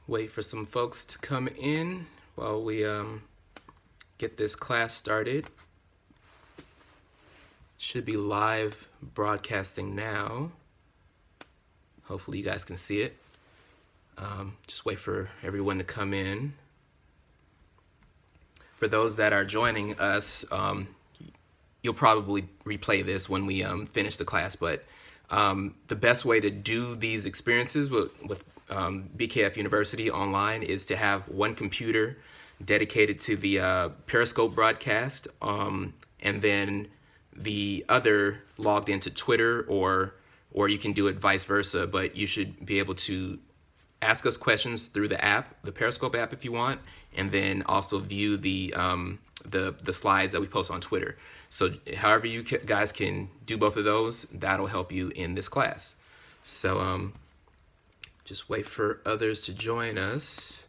wait for some folks to come in while we get this class started. Should be live broadcasting now. Hopefully you guys can see it. Just wait for everyone to come in. For those that are joining us, you'll probably replay this when we finish the class, but the best way to do these experiences with BKF University online is to have one computer dedicated to the Periscope broadcast, and then the other logged into Twitter, or you can do it vice versa, but you should be able to ask us questions through the app, the Periscope app if you want, and then also view the slides that we post on Twitter. So however you guys can do both of those, that'll help you in this class. So just wait for others to join us.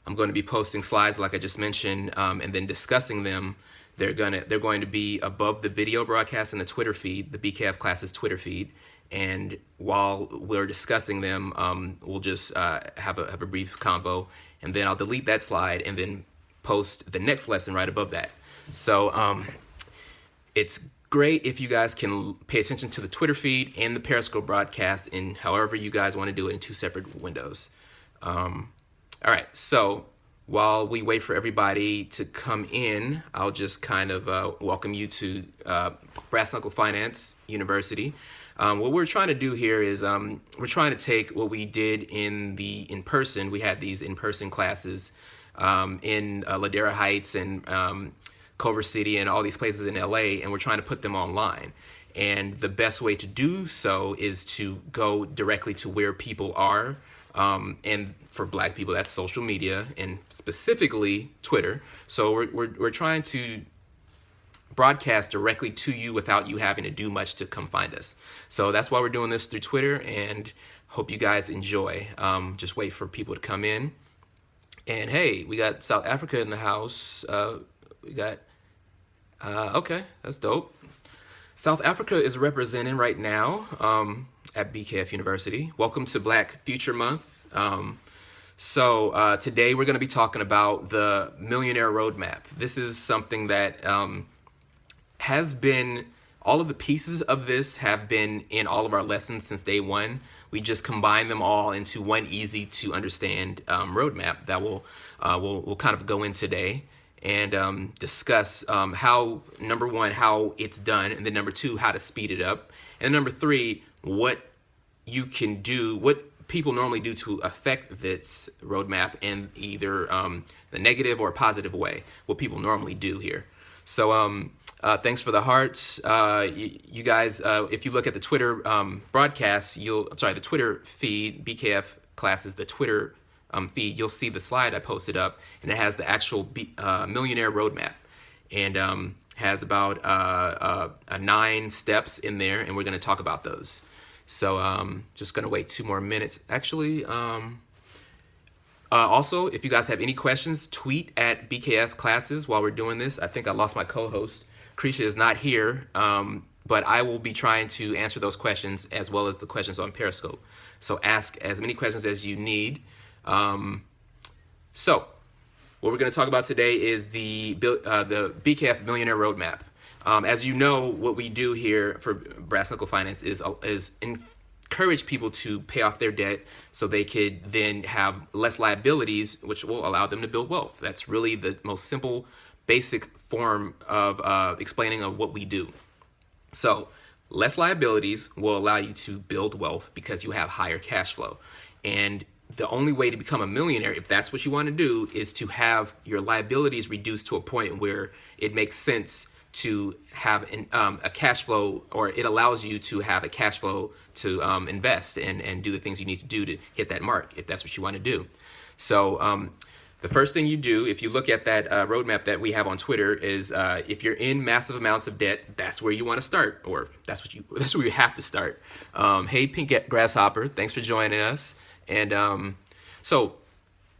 I'm going to be posting slides like I just mentioned, and then discussing them. They're going to be above the video broadcast in the Twitter feed, the BKF classes Twitter feed. And while we're discussing them, we'll just have a brief convo, and then I'll delete that slide and then post the next lesson right above that. So it's great if you guys can pay attention to the Twitter feed and the Periscope broadcast, in however you guys want to do it in two separate windows. All right, so while we wait for everybody to come in, I'll just kind of welcome you to Brass Knuckle Finance University. What we're trying to do here is we're trying to take what we did in-person. We had these in-person classes in Ladera Heights and Culver City and all these places in LA, and we're trying to put them online. And the best way to do so is to go directly to where people are. And for Black people, that's social media, and specifically Twitter. So we're trying to broadcast directly to you without you having to do much to come find us. So that's why we're doing this through Twitter, and hope you guys enjoy. Just wait for people to come in. And hey, we got South Africa in the house. We got, okay, that's dope. South Africa is represented right now at BKF University. Welcome to Black Future Month. So today we're going to be talking about the Millionaire Roadmap. This is something that has been, all of the pieces of this have been in all of our lessons since day one. We just combine them all into one easy to understand roadmap that we'll kind of go in today and discuss how, number one, how it's done, and then number two, how to speed it up, and number three, what you can do, what people normally do to affect this roadmap in either the negative or positive way, what people normally do here. So thanks for the hearts. You guys, if you look at the Twitter broadcast, the Twitter feed, BKF classes, the Twitter feed, you'll see the slide I posted up, and it has the actual Millionaire Roadmap, and has about 9 steps in there, and we're going to talk about those. So just going to wait 2 more minutes. Actually, also, if you guys have any questions, tweet at BKF classes while we're doing this. I think I lost my co-host. Krisha is not here, but I will be trying to answer those questions as well as the questions on Periscope. So ask as many questions as you need. So what we're going to talk about today is the BKF Millionaire Roadmap. As you know, what we do here for Brass Knuckle Finance is encourage people to pay off their debt so they could then have less liabilities, which will allow them to build wealth. That's really the most simple, basic form of explaining of what we do. So less liabilities will allow you to build wealth because you have higher cash flow. And the only way to become a millionaire, if that's what you want to do, is to have your liabilities reduced to a point where it makes sense to have a cash flow, or it allows you to have a cash flow to invest and do the things you need to do to hit that mark, if that's what you want to do. So the first thing you do, if you look at that roadmap that we have on Twitter, is if you're in massive amounts of debt, that's where you want to start, or that's where you have to start. Hey, Pink Grasshopper, thanks for joining us. And so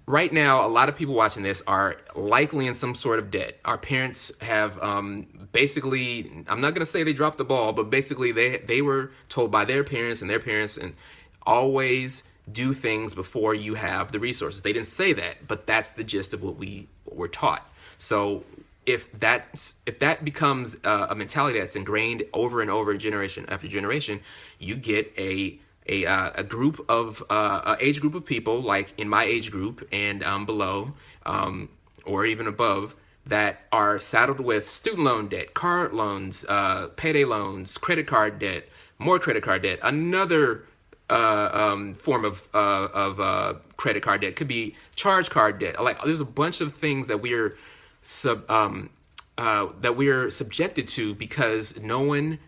right now, a lot of people watching this are likely in some sort of debt. Our parents have basically, I'm not going to say they dropped the ball, but basically they were told by their parents and always do things before you have the resources. They didn't say that, but that's the gist of what we're taught. So if that becomes a mentality that's ingrained over and over, generation after generation, you get a group of age group of people, like in my age group and below, or even above, that are saddled with student loan debt, car loans, payday loans, credit card debt, more credit card debt, another form of credit card debt. Could be charge card debt. Like, there's a bunch of things that we're subjected to because no one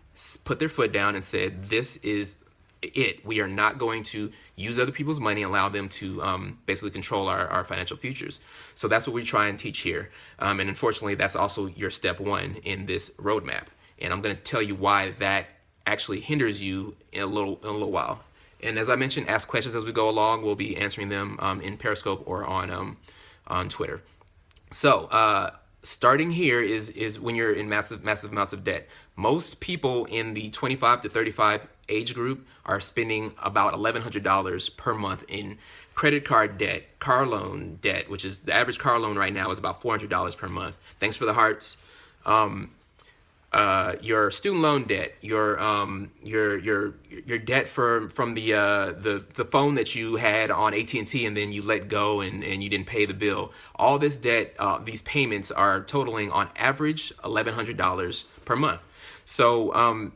put their foot down and said, this is it. We are not going to use other people's money and allow them to basically control our financial futures. So that's what we try and teach here. And unfortunately, that's also your step one in this roadmap. And I'm going to tell you why that actually hinders you in a little while. And as I mentioned, ask questions as we go along. We'll be answering them in Periscope or on Twitter. So starting here is when you're in massive amounts of debt. Most people in the 25 to 35 age group are spending about $1,100 per month in credit card debt, car loan debt, which is the average car loan right now is about $400 per month. Thanks for the hearts. Your student loan debt, your debt from the phone that you had on AT&T and then you let go and you didn't pay the bill. All this debt, these payments are totaling on average $1,100 per month. So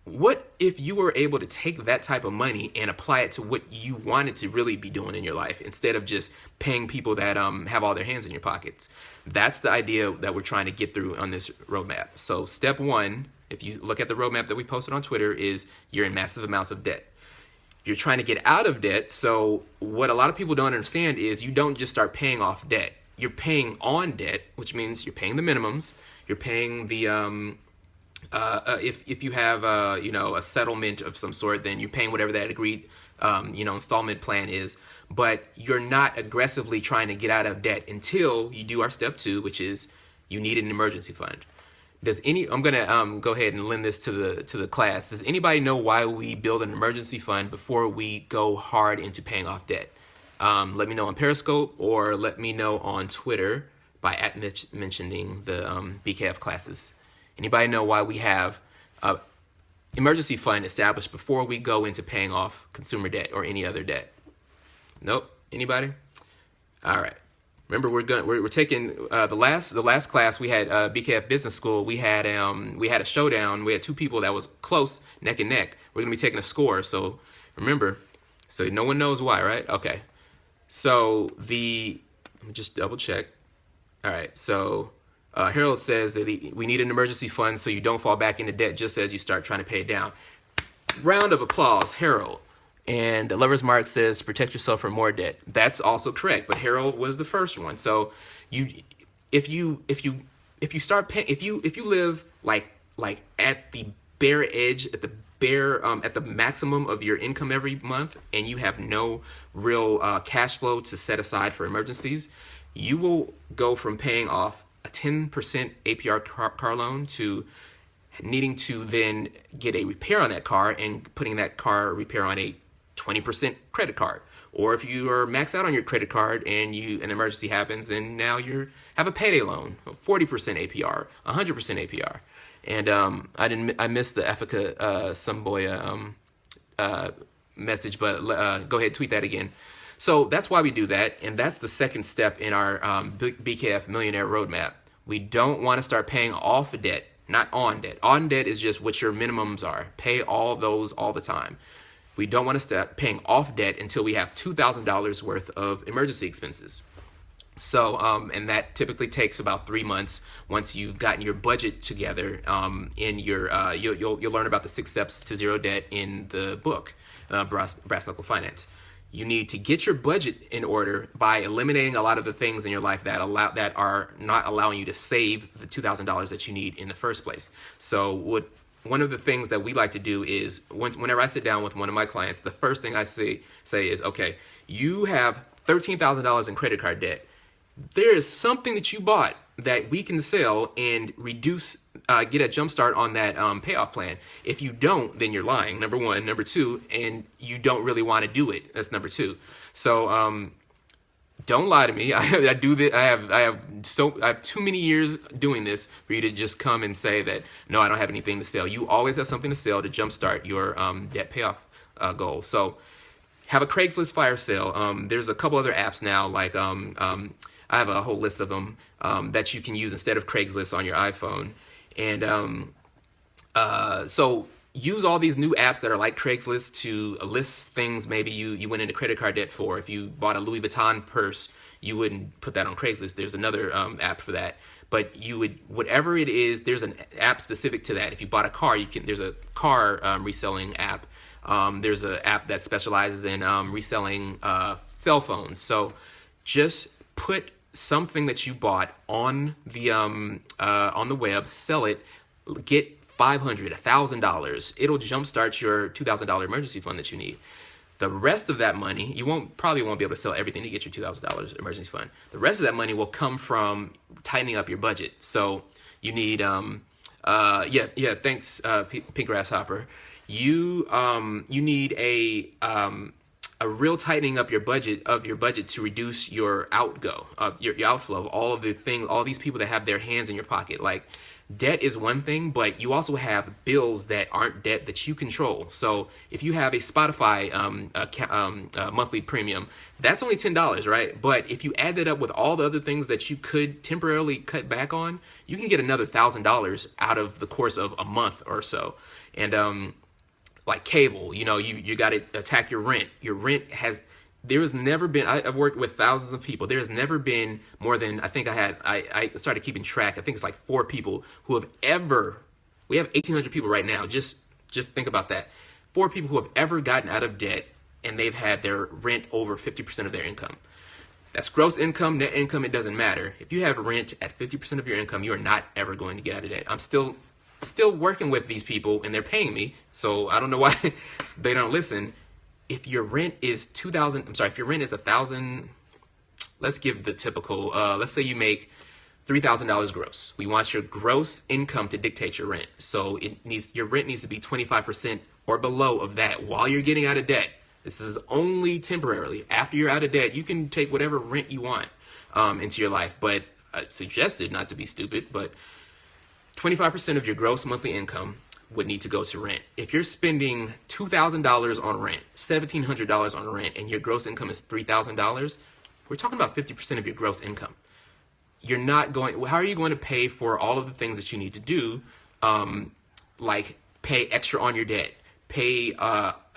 what if you were able to take that type of money and apply it to what you wanted to really be doing in your life instead of just paying people that have all their hands in your pockets? That's the idea that we're trying to get through on this roadmap. So step one, if you look at the roadmap that we posted on Twitter, is you're in massive amounts of debt. You're trying to get out of debt. So what a lot of people don't understand is you don't just start paying off debt. You're paying on debt, which means you're paying the minimums. You're paying the if you have a settlement of some sort, then you're paying whatever that agreed installment plan is. But you're not aggressively trying to get out of debt until you do our step two, which is you need an emergency fund. I'm gonna go ahead and lend this to the class. Does anybody know why we build an emergency fund before we go hard into paying off debt? Let me know on Periscope or let me know on Twitter by mentioning the BKF classes. Anybody know why we have an emergency fund established before we go into paying off consumer debt or any other debt? Nope. Anybody? All right. Remember, we're taking the last class we had BKF Business School. We had a showdown. We had two people that was close, neck and neck. We're gonna be taking a score. So remember, so no one knows why, right? Okay. So let me just double check. All right. So Harold says that we need an emergency fund so you don't fall back into debt just as you start trying to pay it down. Round of applause, Harold. And Lover's Mark says protect yourself from more debt. That's also correct, but Harold was the first one. So if you start paying, if you live like at the bare edge, at the maximum of your income every month, and you have no real cash flow to set aside for emergencies, you will go from paying off a 10% APR car loan to needing to then get a repair on that car and putting that car repair on a 20% credit card. Or if you are maxed out on your credit card and an emergency happens, then now you have a payday loan, 40% APR, 100% APR. And I missed the Effica Samboya message, but go ahead, tweet that again. So that's why we do that, and that's the second step in our BKF Millionaire Roadmap. We don't want to start paying off a debt, not on debt. On debt is just what your minimums are. Pay all those all the time. We don't want to start paying off debt until we have $2,000 worth of emergency expenses. So, and that typically takes about 3 months once you've gotten your budget together. You'll learn about the 6 steps to zero debt in the book, Brass Knuckle Finance. You need to get your budget in order by eliminating a lot of the things in your life that are not allowing you to save the $2,000 that you need in the first place. So one of the things that we like to do is whenever I sit down with one of my clients, the first thing I say is, okay, you have $13,000 in credit card debt. There is something that you bought that we can sell and reduce, get a jump start on that payoff plan. If you don't, then you're lying, number one. Number two, and you don't really want to do it. That's number two. So don't lie to me. I do this. I have too many years doing this for you to just come and say that no, I don't have anything to sell. You always have something to sell to jumpstart your debt payoff goals. So have a Craigslist fire sale. There's a couple other apps now, like I have a whole list of them that you can use instead of Craigslist on your iPhone. And so use all these new apps that are like Craigslist to list things maybe you went into credit card debt for. If you bought a Louis Vuitton purse, you wouldn't put that on Craigslist. There's another app for that. But you would, whatever it is, there's an app specific to that. If you bought a car, there's a car reselling app. There's an app that specializes in reselling cell phones. So just put something that you bought on the web, sell it, get $500, $1,000. It'll jumpstart your $2,000 emergency fund that you need. The rest of that money, you probably won't be able to sell everything to get your $2,000 emergency fund. The rest of that money will come from tightening up your budget. So you need, thanks, Pink Grasshopper. You need a real tightening up your budget to reduce your your outflow, all these people that have their hands in your pocket. Like, debt is one thing, but you also have bills that aren't debt that you control. So if you have a Spotify monthly premium, that's only $10, right? But if you add that up with all the other things that you could temporarily cut back on, you can get another $1,000 out of the course of a month or so. And like cable, you got to attack your rent. Your rent there has never been, I've worked with thousands of people. There has never been more than, I started keeping track. I think it's like 4 people who have we have 1,800 people right now. Just think about that. 4 people who have ever gotten out of debt and they've had their rent over 50% of their income. That's gross income, net income, it doesn't matter. If you have rent at 50% of your income, you are not ever going to get out of debt. I'm still working with these people and they're paying me, so I don't know why they don't listen. If your rent is if your rent is $1,000, let's give the typical, let's say you make $3,000 gross. We want your gross income to dictate your rent. So your rent needs to be 25% or below of that while you're getting out of debt. This is only temporarily. After you're out of debt, you can take whatever rent you want into your life. But suggested, not to be stupid, but 25% of your gross monthly income would need to go to rent. If you're spending $2,000 on rent, $1,700 on rent, and your gross income is $3,000, we're talking about 50% of your gross income. How are you going to pay for all of the things that you need to do, like pay extra on your debt, pay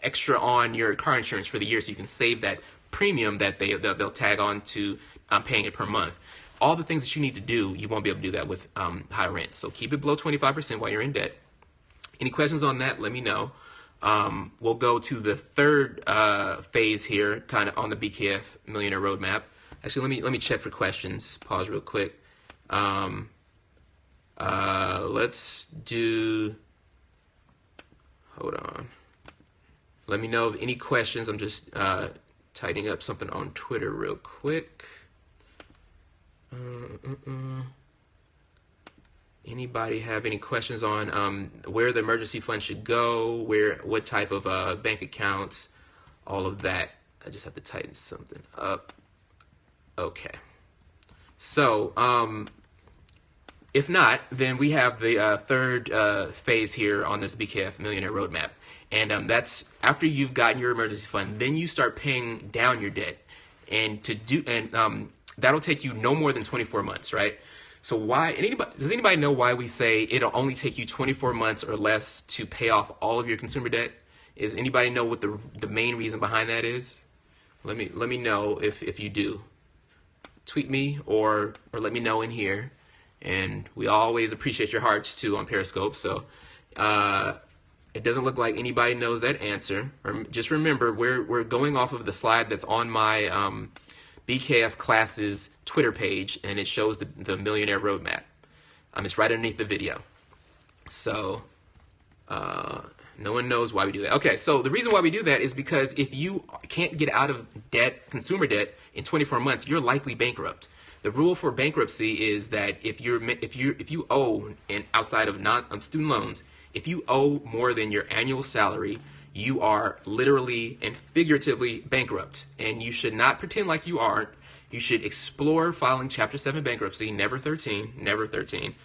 extra on your car insurance for the year so you can save that premium that they'll tag on to paying it per month. All the things that you need to do, you won't be able to do that with high rent. So keep it below 25% while you're in debt. Any questions on that, let me know. We'll go to the third phase here, kind of on the BKF Millionaire Roadmap. Actually, let me check for questions. Pause real quick. Let's do, hold on. Let me know of any questions. I'm just tidying up something on Twitter real quick. Anybody have any questions on where the emergency fund should go, what type of bank accounts, all of that? I just have to tighten something up. Okay. So, if not, then we have the third phase here on this BKF Millionaire Roadmap. And that's after you've gotten your emergency fund, then you start paying down your debt. And that'll take you no more than 24 months, right? So does anybody know why we say it'll only take you 24 months or less to pay off all of your consumer debt? Is anybody know what the main reason behind that is? Let me know if you do. Tweet me or let me know in here. And we always appreciate your hearts too on Periscope. So it doesn't look like anybody knows that answer. Just remember, we're going off of the slide that's on my BKF classes Twitter page, and it shows the Millionaire Roadmap. It's right underneath the video. So no one knows why we do that. Okay, so the reason why we do that is because if you can't get out of debt, consumer debt, in 24 months, you're likely bankrupt. The rule for bankruptcy is that if you owe, and outside of non student loans, if you owe more than your annual salary, you are literally and figuratively bankrupt, and you should not pretend like you aren't. You should explore filing Chapter 7 bankruptcy, never 13, never 13.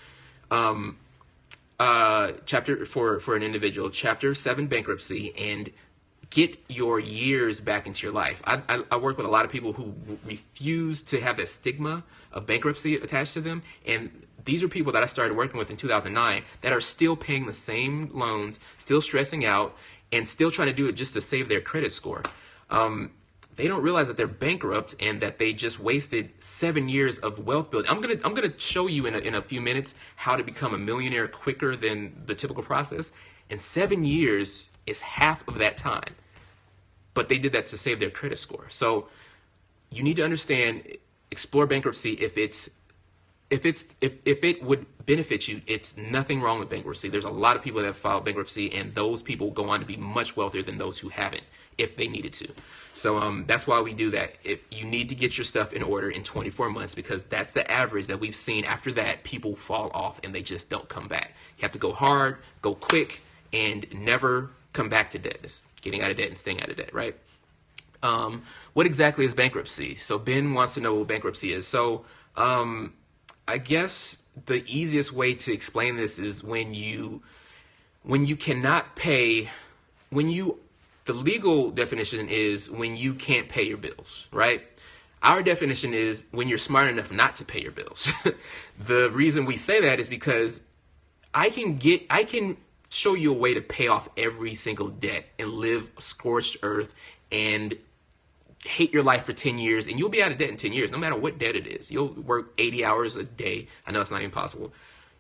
Chapter for an individual, Chapter 7 bankruptcy, and get your years back into your life. I work with a lot of people who refuse to have that stigma of bankruptcy attached to them, and these are people that I started working with in 2009 that are still paying the same loans, still stressing out, and still trying to do it just to save their credit score. They don't realize that they're bankrupt and that they just wasted 7 years of wealth building. I'm gonna show you in a few minutes how to become a millionaire quicker than the typical process. And 7 years is half of that time. But they did that to save their credit score. So you need to understand, explore bankruptcy if it would benefit you. It's nothing wrong with bankruptcy. There's a lot of people that have filed bankruptcy, and those people go on to be much wealthier than those who haven't, if they needed to. So that's why we do that. If you need to get your stuff in order in 24 months, because that's the average that we've seen. After that, people fall off and they just don't come back. You have to go hard, go quick, and never come back to debt. It's getting out of debt and staying out of debt, right? What exactly is bankruptcy? So Ben wants to know what bankruptcy is. So I guess the easiest way to explain this is when you cannot pay, the legal definition is when you can't pay your bills, right? Our definition is when you're smart enough not to pay your bills. The reason we say that is because I can show you a way to pay off every single debt and live scorched earth and hate your life for 10 years, and you'll be out of debt in 10 years, no matter what debt it is. You'll work 80 hours a day. I know it's not impossible.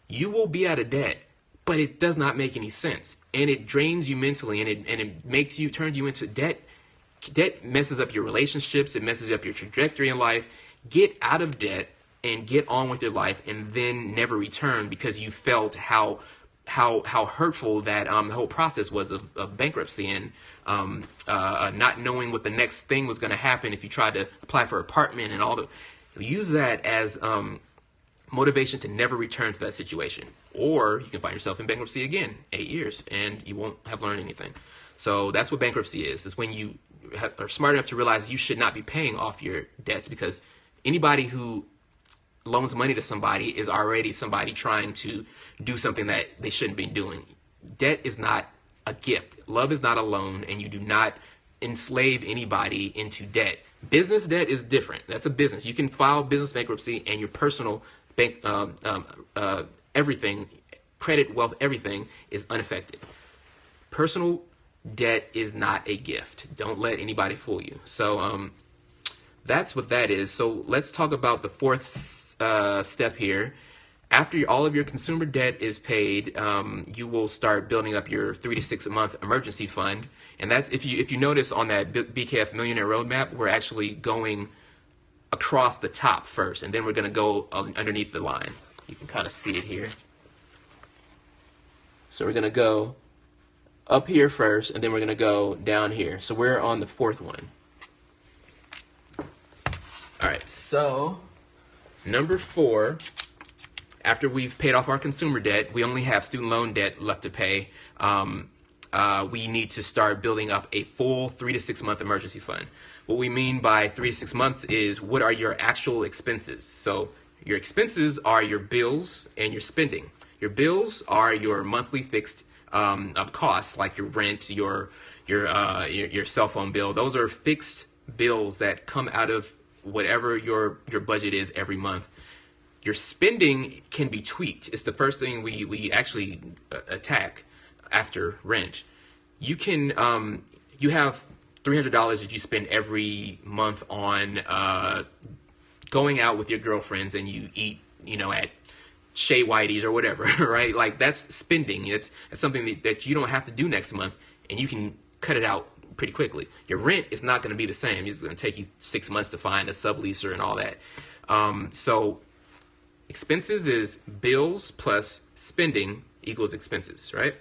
You will be out of debt, but it does not make any sense. And it drains you mentally, and it turns you into debt. Debt messes up your relationships. It messes up your trajectory in life. Get out of debt and get on with your life, and then never return because you felt how hurtful that the whole process was of bankruptcy, and not knowing what the next thing was going to happen if you tried to apply for an apartment and all the. Use that as motivation to never return to that situation. Or you can find yourself in bankruptcy again, 8 years, and you won't have learned anything. So that's what bankruptcy is. It's when you are smart enough to realize you should not be paying off your debts, because anybody who loans money to somebody is already somebody trying to do something that they shouldn't be doing. Debt is not a gift. Love is not a loan, and you do not enslave anybody into debt. Business debt is different. That's a business. You can file business bankruptcy, and your personal bank, everything, credit, wealth, everything is unaffected. Personal debt is not a gift. Don't let anybody fool you. So that's what that is. So let's talk about the fourth step here. After all of your consumer debt is paid, you will start building up your 3 to 6 month emergency fund. And that's, if you notice on that BKF Millionaire Roadmap, we're actually going across the top first, and then we're going to go underneath the line. You can kind of see it here. So we're going to go up here first, and then we're going to go down here. So we're on the fourth one. All right, so number 4, after we've paid off our consumer debt, we only have student loan debt left to pay. We need to start building up a full 3 to 6 month emergency fund. What we mean by 3 to 6 months is, what are your actual expenses? So your expenses are your bills and your spending. Your bills are your monthly fixed costs, like your rent, your cell phone bill. Those are fixed bills that come out of whatever your budget is every month. Your spending can be tweaked. It's the first thing we actually attack after rent. You can you have $300 that you spend every month on going out with your girlfriends, and you eat, at Shea Whitey's or whatever, right? Like, that's spending. It's something that you don't have to do next month, and you can cut it out pretty quickly. Your rent is not going to be the same. It's going to take you 6 months to find a subleaser and all that. So expenses is bills plus spending equals expenses, right?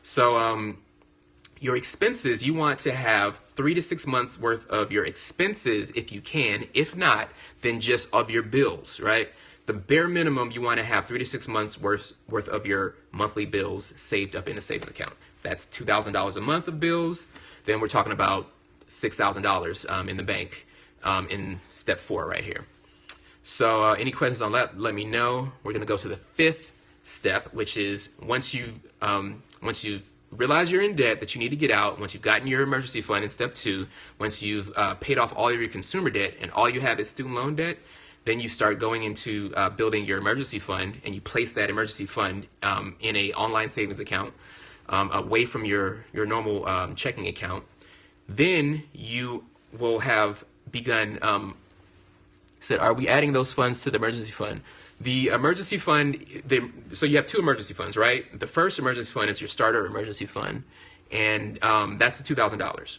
So Your expenses, you want to have 3 to 6 months worth of your expenses if you can. If not, then just of your bills, right? The bare minimum, you want to have 3 to 6 months worth of your monthly bills saved up in a savings account. That's $2,000 a month of bills. Then we're talking about $6,000 in the bank in step 4 right here. So any questions on that, let me know. We're going to go to the 5th step, which is once you've realize you're in debt that you need to get out, once you've gotten your emergency fund in step 2, once you've paid off all of your consumer debt and all you have is student loan debt, then you start going into building your emergency fund, and you place that emergency fund in a online savings account away from your normal checking account. Then you will have begun, said, are we adding those funds to the emergency fund? The emergency fund, so you have 2 emergency funds, right? The first emergency fund is your starter emergency fund, and that's the $2,000.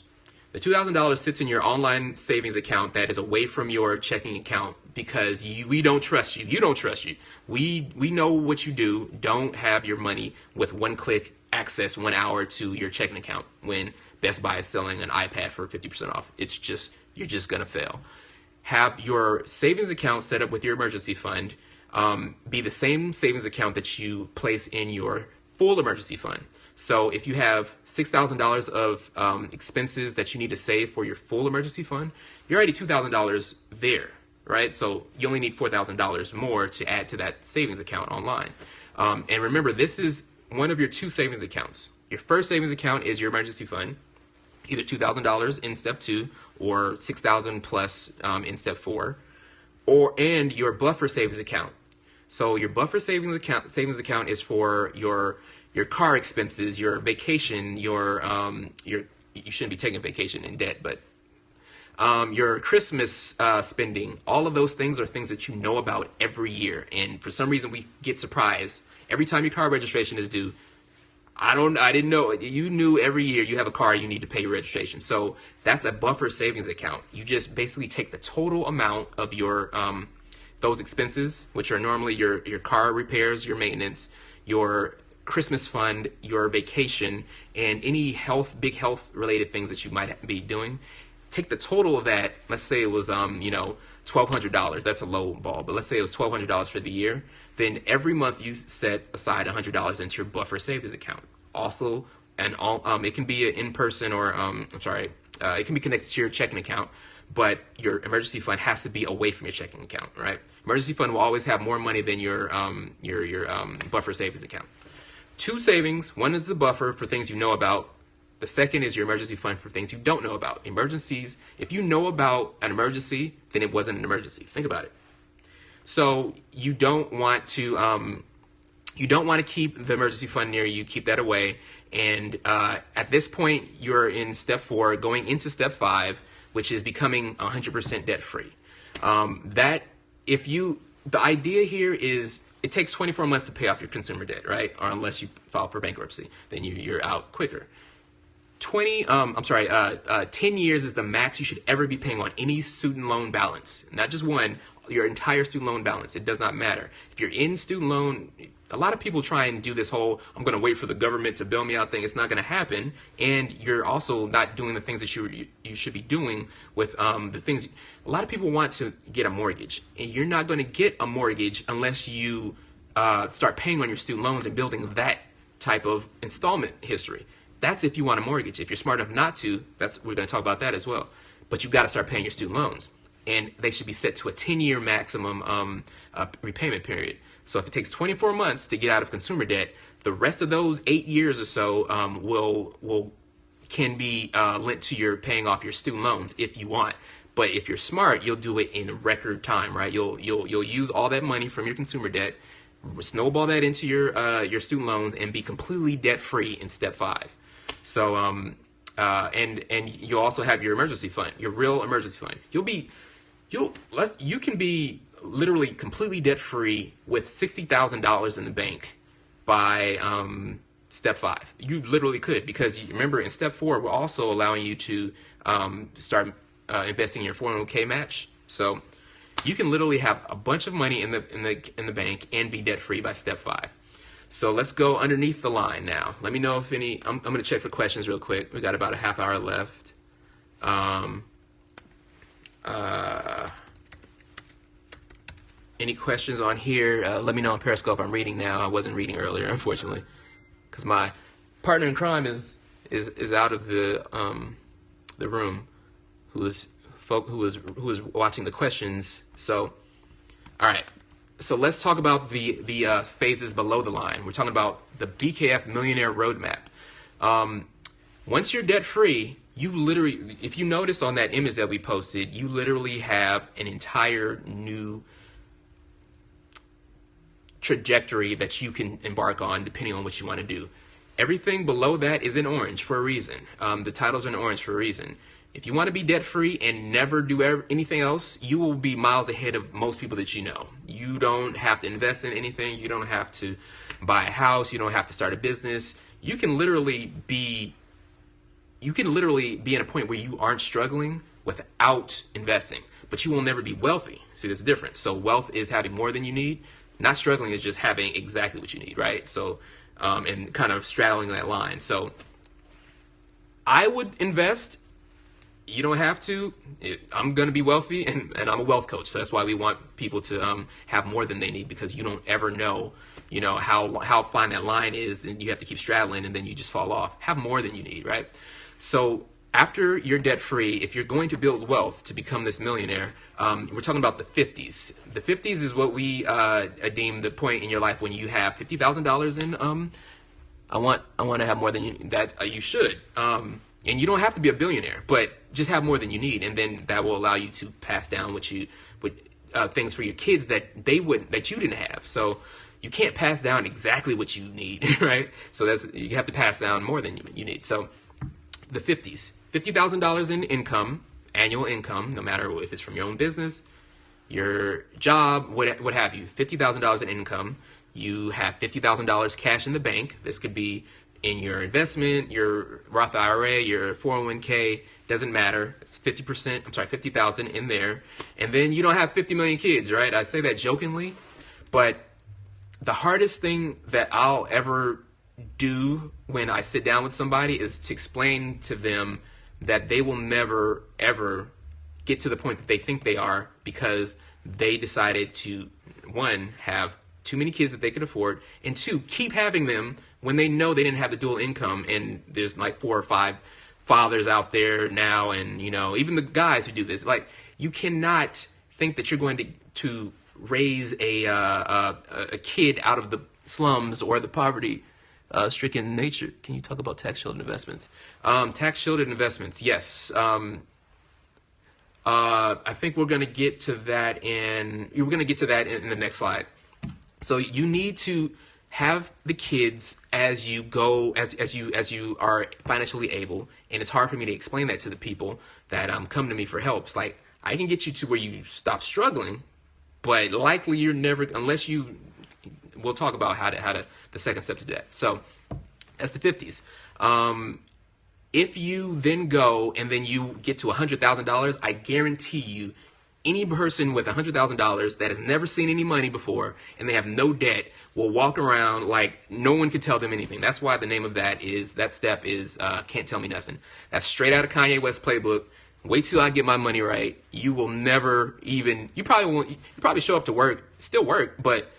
The $2,000 sits in your online savings account that is away from your checking account because we don't trust you. You don't trust you. We know what you do. Don't have your money with one-click access 1 hour to your checking account when Best Buy is selling an iPad for 50% off. It's just, you're just going to fail. Have your savings account set up with your emergency fund be the same savings account that you place in your full emergency fund. So if you have $6,000 of expenses that you need to save for your full emergency fund, you're already $2,000 there, right? So you only need $4,000 more to add to that savings account online. And remember, this is one of your 2 savings accounts. Your first savings account is your emergency fund, either $2,000 in step 2 or $6,000 plus in step 4, and your buffer savings account. So your buffer savings account is for your car expenses, your vacation, you shouldn't be taking vacation in debt, but your Christmas spending. All of those things are things that you know about every year, and for some reason we get surprised every time your car registration is due. I didn't know. You knew every year you have a car, you need to pay your registration. So that's a buffer savings account. You just basically take the total amount of your those expenses, which are normally your car repairs, your maintenance, your Christmas fund, your vacation, and any big health related things that you might be doing. Take the total of that. Let's say it was $1,200. That's a low ball, but let's say it was $1,200 for the year. Then every month you set aside $100 into your buffer savings account. Also, and it can be in person or it can be connected to your checking account, but your emergency fund has to be away from your checking account, right? Emergency fund will always have more money than your buffer savings account. 2 savings. One is the buffer for things you know about. The second is your emergency fund for things you don't know about. Emergencies. If you know about an emergency, then it wasn't an emergency. Think about it. So you don't want to keep the emergency fund near you. Keep that away. And at this point, you're in step 4, going into step 5, which is becoming 100% debt free. The idea here is it takes 24 months to pay off your consumer debt, right? Or unless you file for bankruptcy, then you're out quicker. 10 years is the max you should ever be paying on any student loan balance. Not just one, your entire student loan balance. It does not matter. If you're in student loan, a lot of people try and do this whole, I'm going to wait for the government to bail me out thing. It's not going to happen. And you're also not doing the things that you should be doing with the things. A lot of people want to get a mortgage. And you're not going to get a mortgage unless you start paying on your student loans and building that type of installment history. That's if you want a mortgage. If you're smart enough not to, we're going to talk about that as well. But you've got to start paying your student loans. And they should be set to a 10-year maximum repayment period. So if it takes 24 months to get out of consumer debt, the rest of those 8 years or so can be lent to your paying off your student loans if you want. But if you're smart, you'll do it in record time, right? You'll use all that money from your consumer debt, snowball that into your student loans, and be completely debt free in step 5. So and you'll also have your emergency fund, your real emergency fund. You can be literally completely debt free with $60,000 in the bank by step 5. You literally could, because you remember in step 4 we're also allowing you to start investing in your 401k match. So you can literally have a bunch of money in the bank and be debt free by step 5. So let's go underneath the line now. Let me know if any, I'm going to check for questions real quick. We got about a half hour left. Any questions on here? Let me know on Periscope. I'm reading now. I wasn't reading earlier, unfortunately, because my partner in crime is out of the room, who was watching the questions. So, all right. So let's talk about the phases below the line. We're talking about the BKF Millionaire Roadmap. Once you're debt free, you literally, if you notice on that image that we posted, you literally have an entire new trajectory that you can embark on depending on what you want to do. Everything below that is in orange for a reason. The titles are in orange for a reason. If you want to be debt free and never do anything else, you will be miles ahead of most people that you know. You don't have to invest in anything. You don't have to buy a house. You don't have to start a business. You can literally be in a point where you aren't struggling without investing, but you will never be wealthy. See, there's a difference. So wealth is having more than you need. Not struggling is just having exactly what you need, right? So, and kind of straddling that line. So I would invest. You don't have to. I'm going to be wealthy, and I'm a wealth coach. So that's why we want people to have more than they need, because you don't ever know, how fine that line is, and you have to keep straddling, and then you just fall off. Have more than you need, right? So after you're debt free, if you're going to build wealth to become this millionaire, we're talking about the 50s. The 50s is what we deem the point in your life when you have $50,000 in. I want to have more than you should. And you don't have to be a billionaire, but just have more than you need, and then that will allow you to pass down things for your kids that you didn't have. So you can't pass down exactly what you need, right? So you have to pass down more than you need. So the 50s, $50,000 in income, annual income, no matter if it's from your own business, your job, what have you. $50,000 in income. You have $50,000 cash in the bank. This could be in your investment, your Roth IRA, your 401k, doesn't matter. It's 50,000 in there. And then you don't have 50 million kids, right? I say that jokingly, but the hardest thing that I'll ever do when I sit down with somebody is to explain to them that they will never, ever get to the point that they think they are because they decided to, one, have too many kids that they could afford, and two, keep having them when they know they didn't have the dual income, and there's like 4 or 5 fathers out there now, and even the guys who do this, like, you cannot think that you're going to raise a kid out of the slums or the poverty stricken nature. Can you talk about tax shielded investments? Tax shielded investments, yes. I think we're going to get to that in the next slide. So you need to have the kids as you go, as you are financially able. And it's hard for me to explain that to the people that come to me for help. It's like, I can get you to where you stop struggling, but likely you're never, unless we'll talk about how to the second step to that. So that's the 50s. If you then go and then you get to $100,000, I guarantee you, any person with $100,000 that has never seen any money before and they have no debt will walk around like no one could tell them anything. That's why the name of that step is Can't Tell Me Nothing. That's straight out of Kanye West's playbook. Wait till I get my money right. You will never even, you probably show up to work, still work, but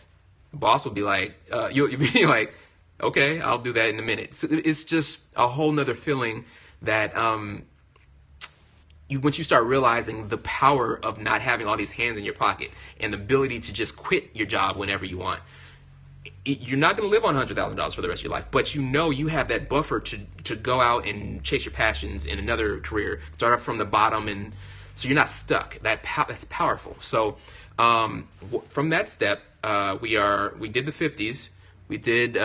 boss will be like, you'll be like, okay, I'll do that in a minute. So it's just a whole nother feeling that once you start realizing the power of not having all these hands in your pocket and the ability to just quit your job whenever you want. You're not going to live on $100,000 for the rest of your life, but you have that buffer to go out and chase your passions in another career, start up from the bottom, and so you're not stuck. That's powerful. So from that step, we did the 50s. We did,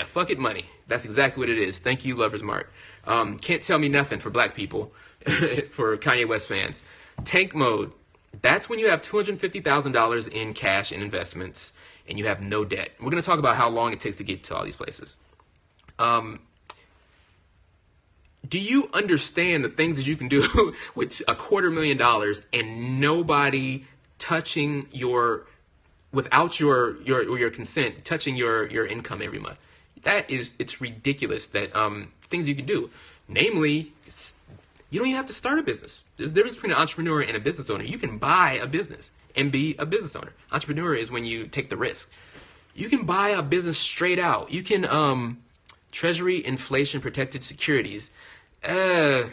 fuck it money. That's exactly what it is. Thank you, Lover's Mark. Can't Tell Me Nothing for black people, for Kanye West fans. Tank mode. That's when you have $250,000 in cash and investments and you have no debt. We're going to talk about how long it takes to get to all these places. Do you understand the things that you can do with $250,000 and nobody touching your without your consent touching your income every month. It's ridiculous that things you can do. Namely, you don't even have to start a business. There's a difference between an entrepreneur and a business owner. You can buy a business and be a business owner. Entrepreneur is when you take the risk. You can buy a business straight out. You can treasury inflation protected securities. I'm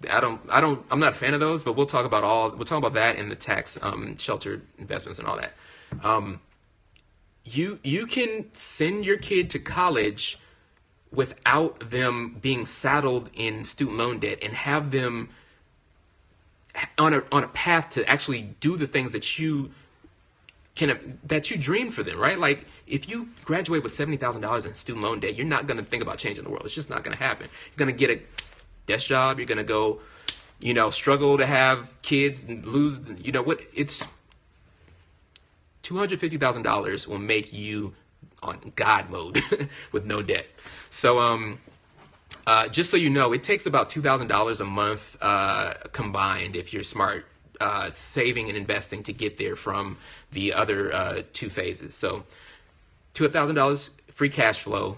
not a fan of those, but we'll talk about that and the tax sheltered investments and all that. You can send your kid to college without them being saddled in student loan debt and have them on a path to actually do the things that you dreamed for them, right? Like if you graduate with $70,000 in student loan debt, you're not going to think about changing the world. It's just not going to happen. You're going to get a desk job. You're going to go, struggle to have kids and lose, it's $250,000 will make you on God mode with no debt. So, just so you know, it takes about $2,000 a month combined if you're smart, saving and investing to get there from the other two phases. So, $2,000 free cash flow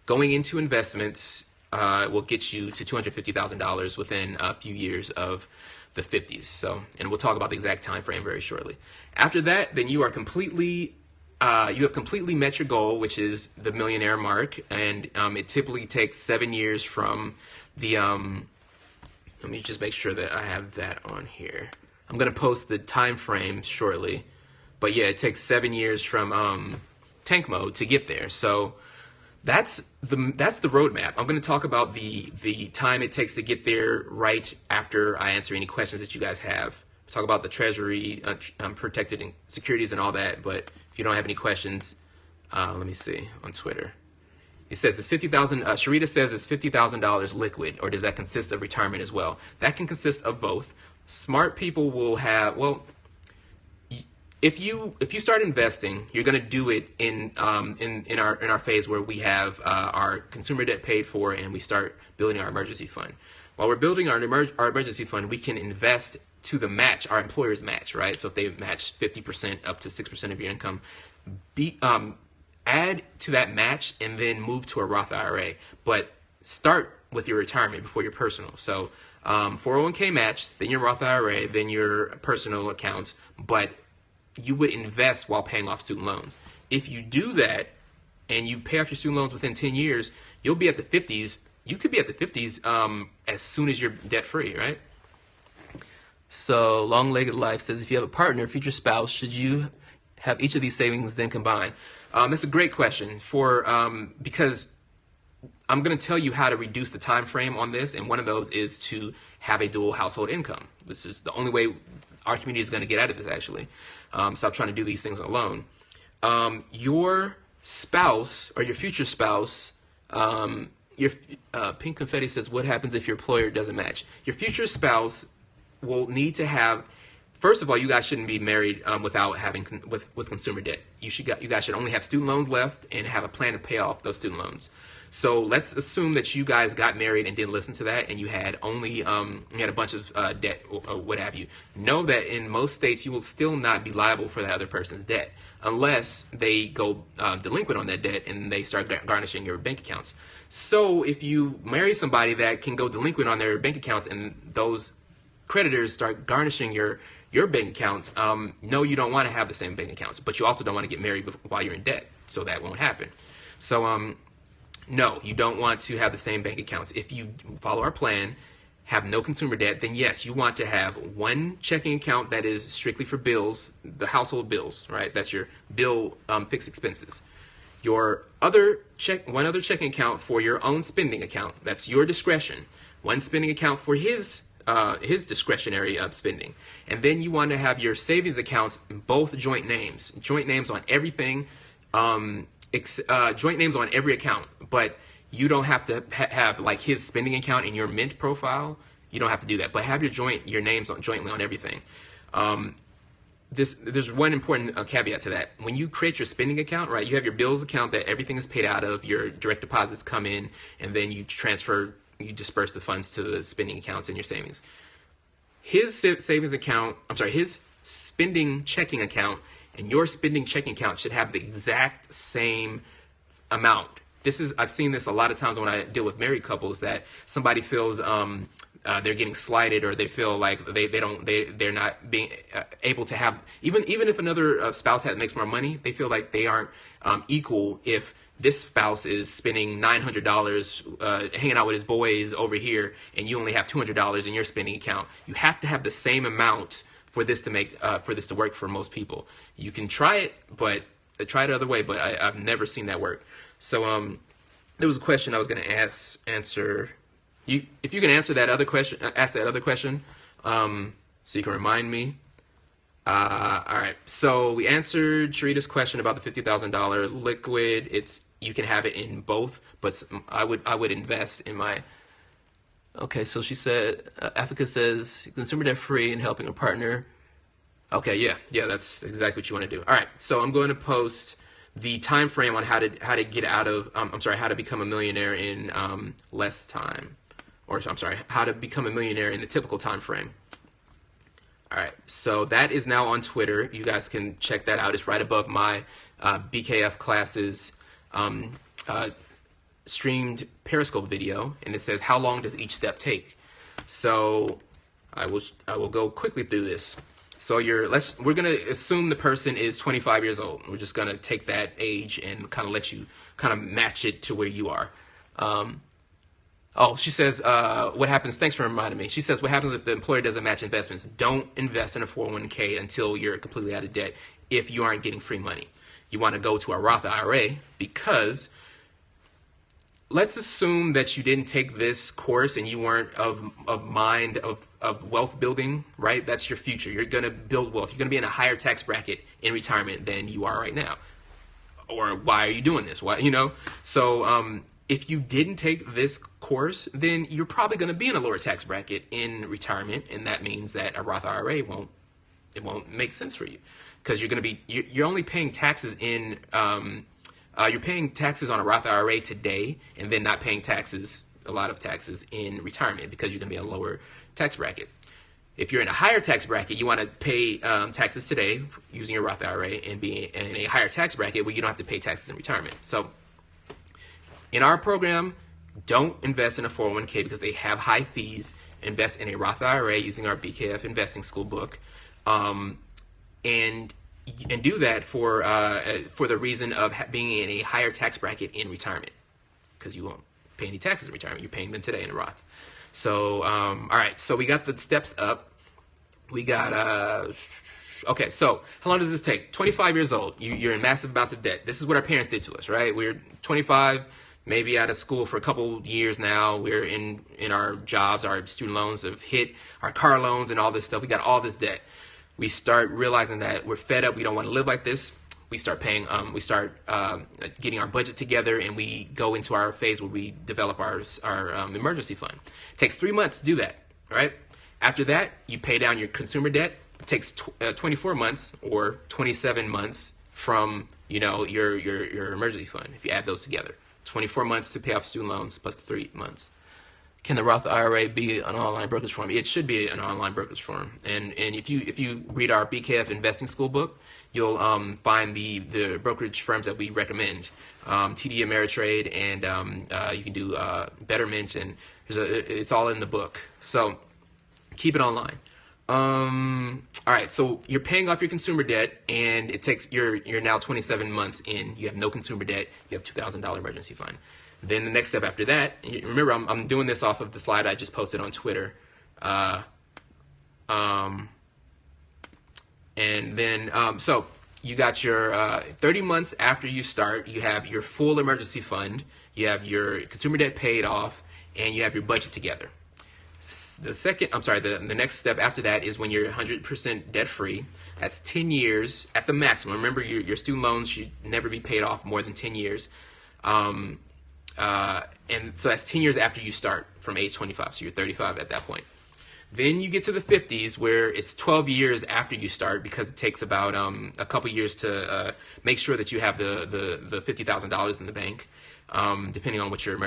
going into investments will get you to $250,000 within a few years of the 50s. So, and we'll talk about the exact time frame very shortly. After that, then you have completely met your goal, which is the millionaire mark, and it typically takes 7 years from the. Let me just make sure that I have that on here. I'm gonna post the time frame shortly, but yeah, it takes 7 years from tank mode to get there. So that's the roadmap. I'm going to talk about the time it takes to get there right after I answer any questions that you guys have. Talk about the treasury protected securities and all that. But if you don't have any questions, let me see on Twitter. It says it's $50,000. Sharita says it's $50,000 liquid, or does that consist of retirement as well? That can consist of both. Smart people will have If you start investing, you're going to do it in our phase where we have our consumer debt paid for and we start building our emergency fund. While we're building our emergency fund, we can invest to the match, our employer's match, right? So if they match 50% up to 6% of your income, add to that match and then move to a Roth IRA. But start with your retirement before your personal. So 401k match, then your Roth IRA, then your personal accounts, but you would invest while paying off student loans. If you do that and you pay off your student loans within 10 years, you'll be at the 50s. You could be at the 50s as soon as you're debt free, right? So Long-Legged Life says, if you have a partner, future spouse, should you have each of these savings then combined? That's a great question because I'm going to tell you how to reduce the time frame on this, and one of those is to have a dual household income. This is the only way our community is going to get out of this, actually. Stop trying to do these things alone. Your spouse or your future spouse, Pink Confetti says, what happens if your employer doesn't match? Your future spouse will need to have, first of all, you guys shouldn't be married without having with consumer debt. You guys should only have student loans left and have a plan to pay off those student loans. So let's assume that you guys got married and didn't listen to that, and you had only you had a bunch of debt or what have you. Know that in most states you will still not be liable for that other person's debt unless they go delinquent on that debt and they start garnishing your bank accounts. So if you marry somebody that can go delinquent on their bank accounts and those creditors start garnishing your bank accounts, no, you don't want to have the same bank accounts, but you also don't want to get married while you're in debt, so that won't happen. So no, you don't want to have the same bank accounts. If you follow our plan, have no consumer debt, then yes, you want to have one checking account that is strictly for bills, the household bills, right? That's your bill fixed expenses. One other checking account for your own spending account. That's your discretion. One spending account for his discretionary spending. And then you want to have your savings accounts in both joint names on everything, joint names on every account, but you don't have to have like his spending account in your Mint profile. You don't have to do that, but have your names jointly on everything. There's one important caveat to that. When you create your spending account, right, you have your bills account that everything is paid out of, your direct deposits come in, and then you disperse the funds to the spending accounts in your savings. His spending checking account and your spending checking account should have the exact same amount. I've seen this a lot of times when I deal with married couples, that somebody feels they're getting slighted, or they feel like they're not being able to have, even if another spouse makes more money, they feel like they aren't equal if this spouse is spending $900 hanging out with his boys over here, and you only have $200 in your spending account. You have to have the same amount for this to work for most people. You can try it, but try it the other way, but I've never seen that work. So there was a question I was going to answer. If you can answer that other question, ask that other question, so you can remind me. All right. So we answered Sharita's question about the $50,000 liquid. You can have it in both, but I would invest in my. Okay. So she said, Africa says consumer debt free and helping a partner. Okay. Yeah. That's exactly what you want to do. All right. So I'm going to post the time frame on how to get out of. How to become a millionaire in less time. Or I'm sorry, how to become a millionaire in the typical time frame. All right, so that is now on Twitter. You guys can check that out. It's right above my BKF classes streamed Periscope video, and it says, how long does each step take? So I will go quickly through this. So we're gonna assume the person is 25 years old. We're just gonna take that age and kind of let you kind of match it to where you are. She says, what happens, thanks for reminding me. She says, what happens if the employer doesn't match investments? Don't invest in a 401k until you're completely out of debt if you aren't getting free money. You want to go to a Roth IRA, because let's assume that you didn't take this course and you weren't of mind of wealth building, right? That's your future. You're going to build wealth. You're going to be in a higher tax bracket in retirement than you are right now. Or why are you doing this? Why, So, if you didn't take this course, then you're probably going to be in a lower tax bracket in retirement, and that means that a Roth IRA won't make sense for you, because you're only paying taxes you're paying taxes on a Roth IRA today, and then not paying a lot of taxes in retirement, because you're going to be in a lower tax bracket. If you're in a higher tax bracket, you want to pay taxes today using your Roth IRA, and be in a higher tax bracket where you don't have to pay taxes in retirement. So in our program, don't invest in a 401k because they have high fees. Invest in a Roth IRA using our BKF investing school book, and do that for the reason of being in a higher tax bracket in retirement, because you won't pay any taxes in retirement. You're paying them today in a Roth. So all right, so we got the steps up. We got okay, so how long does this take? 25 years old. You're in massive amounts of debt. This is what our parents did to us, right? We're 25. Maybe out of school for a couple years now. We're in our jobs. Our student loans have hit, our car loans and all this stuff. We got all this debt. We start realizing that we're fed up. We don't want to live like this. We start paying. We start getting our budget together, and we go into our phase where we develop our emergency fund. It takes 3 months to do that. Right. After that, you pay down your consumer debt. It takes 24 months or 27 months from your emergency fund, if you add those together. 24 months to pay off student loans plus 3 months. Can the Roth IRA be an online brokerage firm? It should be an online brokerage firm. And if you read our BKF investing school book, you'll find the brokerage firms that we recommend. TD Ameritrade, and you can do Betterment, and it's all in the book. So keep it online. All right, so you're paying off your consumer debt, and it takes you're now 27 months in. You have no consumer debt. You have $2,000 emergency fund. Then the next step after that, remember, I'm doing this off of the slide I just posted on Twitter. And then so you got your 30 months after you start. You have your full emergency fund. You have your consumer debt paid off, and you have your budget together. The next step after that is when you're 100% debt free. That's 10 years at the maximum. Remember, your student loans should never be paid off more than 10 years. And so that's 10 years after you start from age 25. So you're 35 at that point. Then you get to the 50s, where it's 12 years after you start, because it takes about a couple years to make sure that you have the $50,000 in the bank, depending on what your real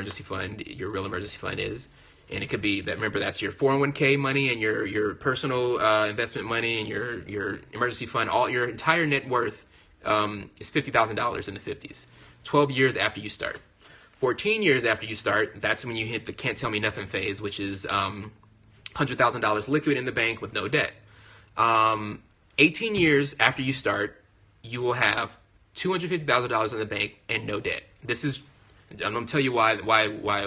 emergency fund is. And it could be that, remember, that's your 401k money and your personal investment money and your emergency fund. All your entire net worth is $50,000 in the 50s. 12 years after you start. 14 years after you start, that's when you hit the can't tell me nothing phase, which is $100,000 liquid in the bank with no debt. 18 years after you start, you will have $250,000 in the bank and no debt. I'm going to tell you why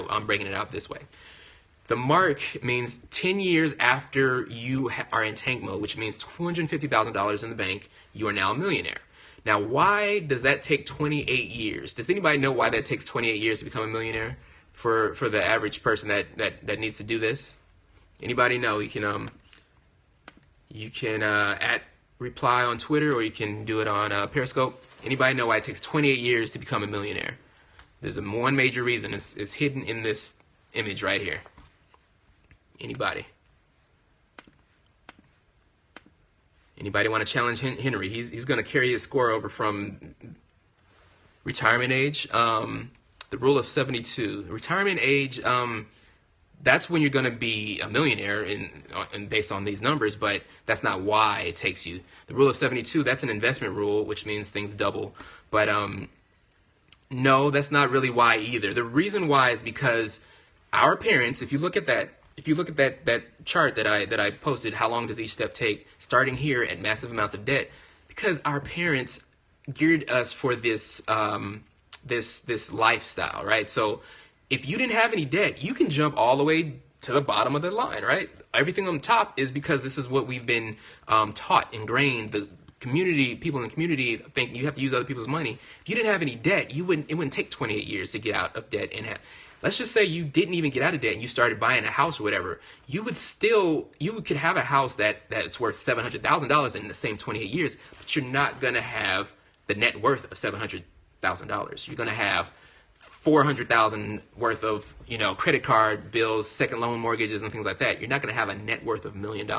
I'm breaking it out this way. The mark means 10 years after you are in tank mode, which means $250,000 in the bank, you are now a millionaire. Now, why does that take 28 years? Does anybody know why that takes 28 years to become a millionaire for the average person that needs to do this? Anybody know? You can reply on Twitter, or you can do it on Periscope. Anybody know why it takes 28 years to become a millionaire? There's one major reason. It's hidden in this image right here. Anybody? Anybody want to challenge Henry? He's going to carry his score over from retirement age. The rule of 72. Retirement age, that's when you're going to be a millionaire and based on these numbers, but that's not why it takes you. The rule of 72, that's an investment rule, which means things double. But no, that's not really why either. The reason why is because our parents, if you look at that chart that I posted, how long does each step take, starting here at massive amounts of debt, because our parents geared us for this this lifestyle, right? So if you didn't have any debt, you can jump all the way to the bottom of the line, right? Everything on top is because this is what we've been taught, ingrained. The community, people in the community think you have to use other people's money. If you didn't have any debt, it wouldn't take 28 years to get out of debt and have. Let's just say you didn't even get out of debt and you started buying a house or whatever. You could have a house that's worth $700,000 in the same 28 years, but you're not gonna have the net worth of $700,000. You're gonna have $400,000 worth of credit card bills, second loan mortgages, and things like that. You're not gonna have a net worth of $1 million.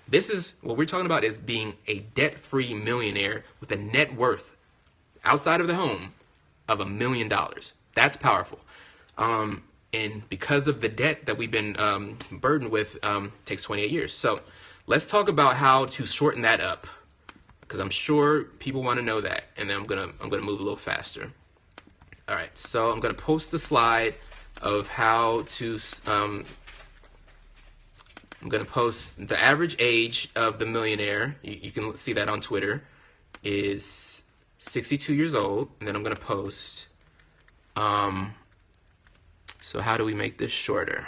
This is what we're talking about, is being a debt-free millionaire with a net worth outside of the home of $1 million. That's powerful. And because of the debt that we've been burdened with, takes 28 years. So let's talk about how to shorten that up, because I'm sure people want to know that. And then I'm gonna move a little faster. All right, so I'm gonna post the slide of how to. I'm gonna post the average age of the millionaire. You can see that on Twitter, is 62 years old, and then I'm gonna post. So how do we make this shorter?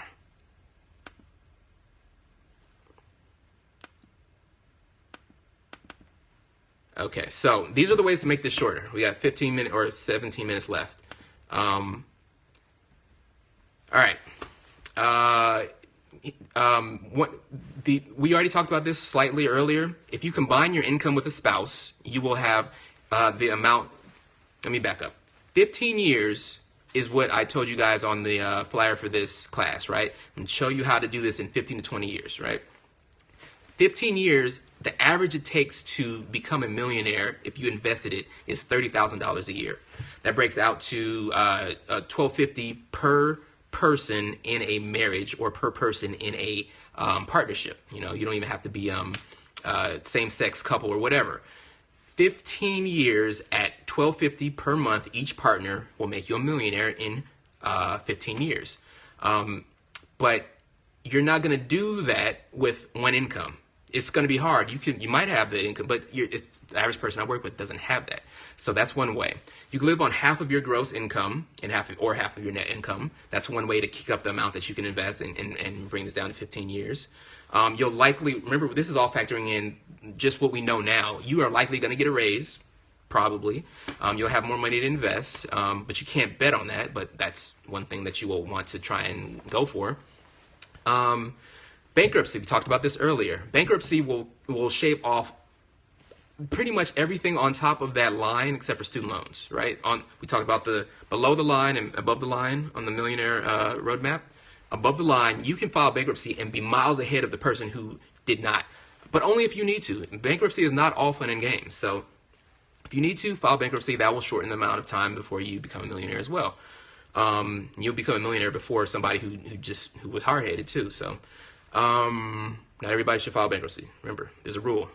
Okay, so these are the ways to make this shorter. We got 15 minutes or 17 minutes left. All right. We already talked about this slightly earlier. If you combine your income with a spouse, you will have the amount. Let me back up. 15 years is what I told you guys on the flyer for this class, right? And show you how to do this in 15 to 20 years, right? 15 years, the average it takes to become a millionaire, if you invested it, is $30,000 a year. That breaks out to $1,250 per person in a marriage, or per person in a partnership. You don't even have to be same-sex couple or whatever. 15 years at $1,250 per month, each partner will make you a millionaire in 15 years. But you're not going to do that with one income. It's going to be hard. You might have the income, but the average person I work with doesn't have that. So that's one way. You can live on half of your gross income and half of your net income. That's one way to kick up the amount that you can invest and bring this down to 15 years. You'll likely, remember, this is all factoring in just what we know now. You are likely going to get a raise, probably. You'll have more money to invest, but you can't bet on that. But that's one thing that you will want to try and go for. Bankruptcy, we talked about this earlier. Bankruptcy will shave off pretty much everything on top of that line except for student loans, right? We talked about the below the line and above the line on the Millionaire Roadmap. Above the line, you can file bankruptcy and be miles ahead of the person who did not, but only if you need to. Bankruptcy is not all fun and games. So if you need to file bankruptcy, that will shorten the amount of time before you become a millionaire as well. You'll become a millionaire before somebody who was hard-headed too. So not everybody should file bankruptcy. Remember, there's a rule.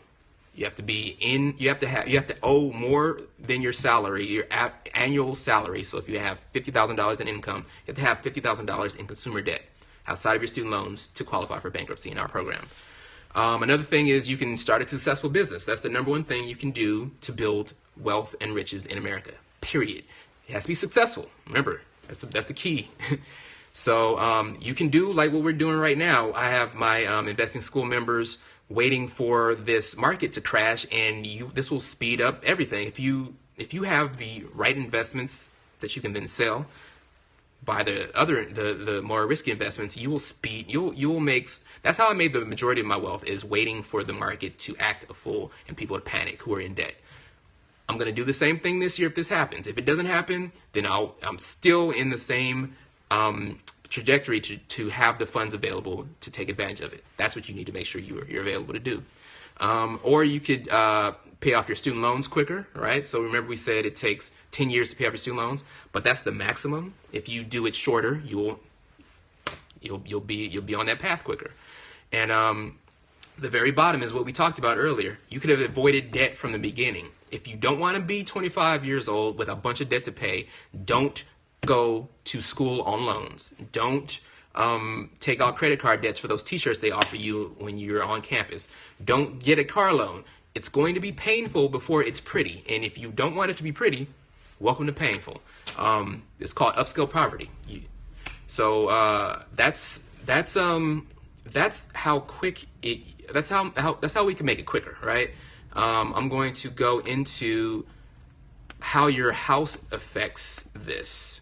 You have to owe more than your salary, your annual salary. So if you have $50,000 in income, you have to have $50,000 in consumer debt outside of your student loans to qualify for bankruptcy in our program. Another thing is you can start a successful business. That's the number one thing you can do to build wealth and riches in America, period. It has to be successful. Remember, that's the key. So you can do like what we're doing right now. I have my investing school members waiting for this market to crash, and this will speed up everything. If you have the right investments that you can then sell, by the more risky investments, you'll make. That's how I made the majority of my wealth, is waiting for the market to act a fool and people to panic who are in debt. I'm going to do the same thing this year if this happens. If it doesn't happen, then I'm still in the same trajectory to have the funds available to take advantage of it. That's what you need to make sure you're available to do. Or you could pay off your student loans quicker, right? So remember we said it takes 10 years to pay off your student loans, but that's the maximum. If you do it shorter, you'll be on that path quicker. And the very bottom is what we talked about earlier. You could have avoided debt from the beginning. If you don't want to be 25 years old with a bunch of debt to pay, don't go to school on loans. Don't take out credit card debts for those t-shirts they offer you when you're on campus. Don't get a car loan. It's going to be painful before it's pretty. And if you don't want it to be pretty, welcome to painful. It's called upscale poverty. That's how quick it. That's how we can make it quicker, right? I'm going to go into how your house affects this.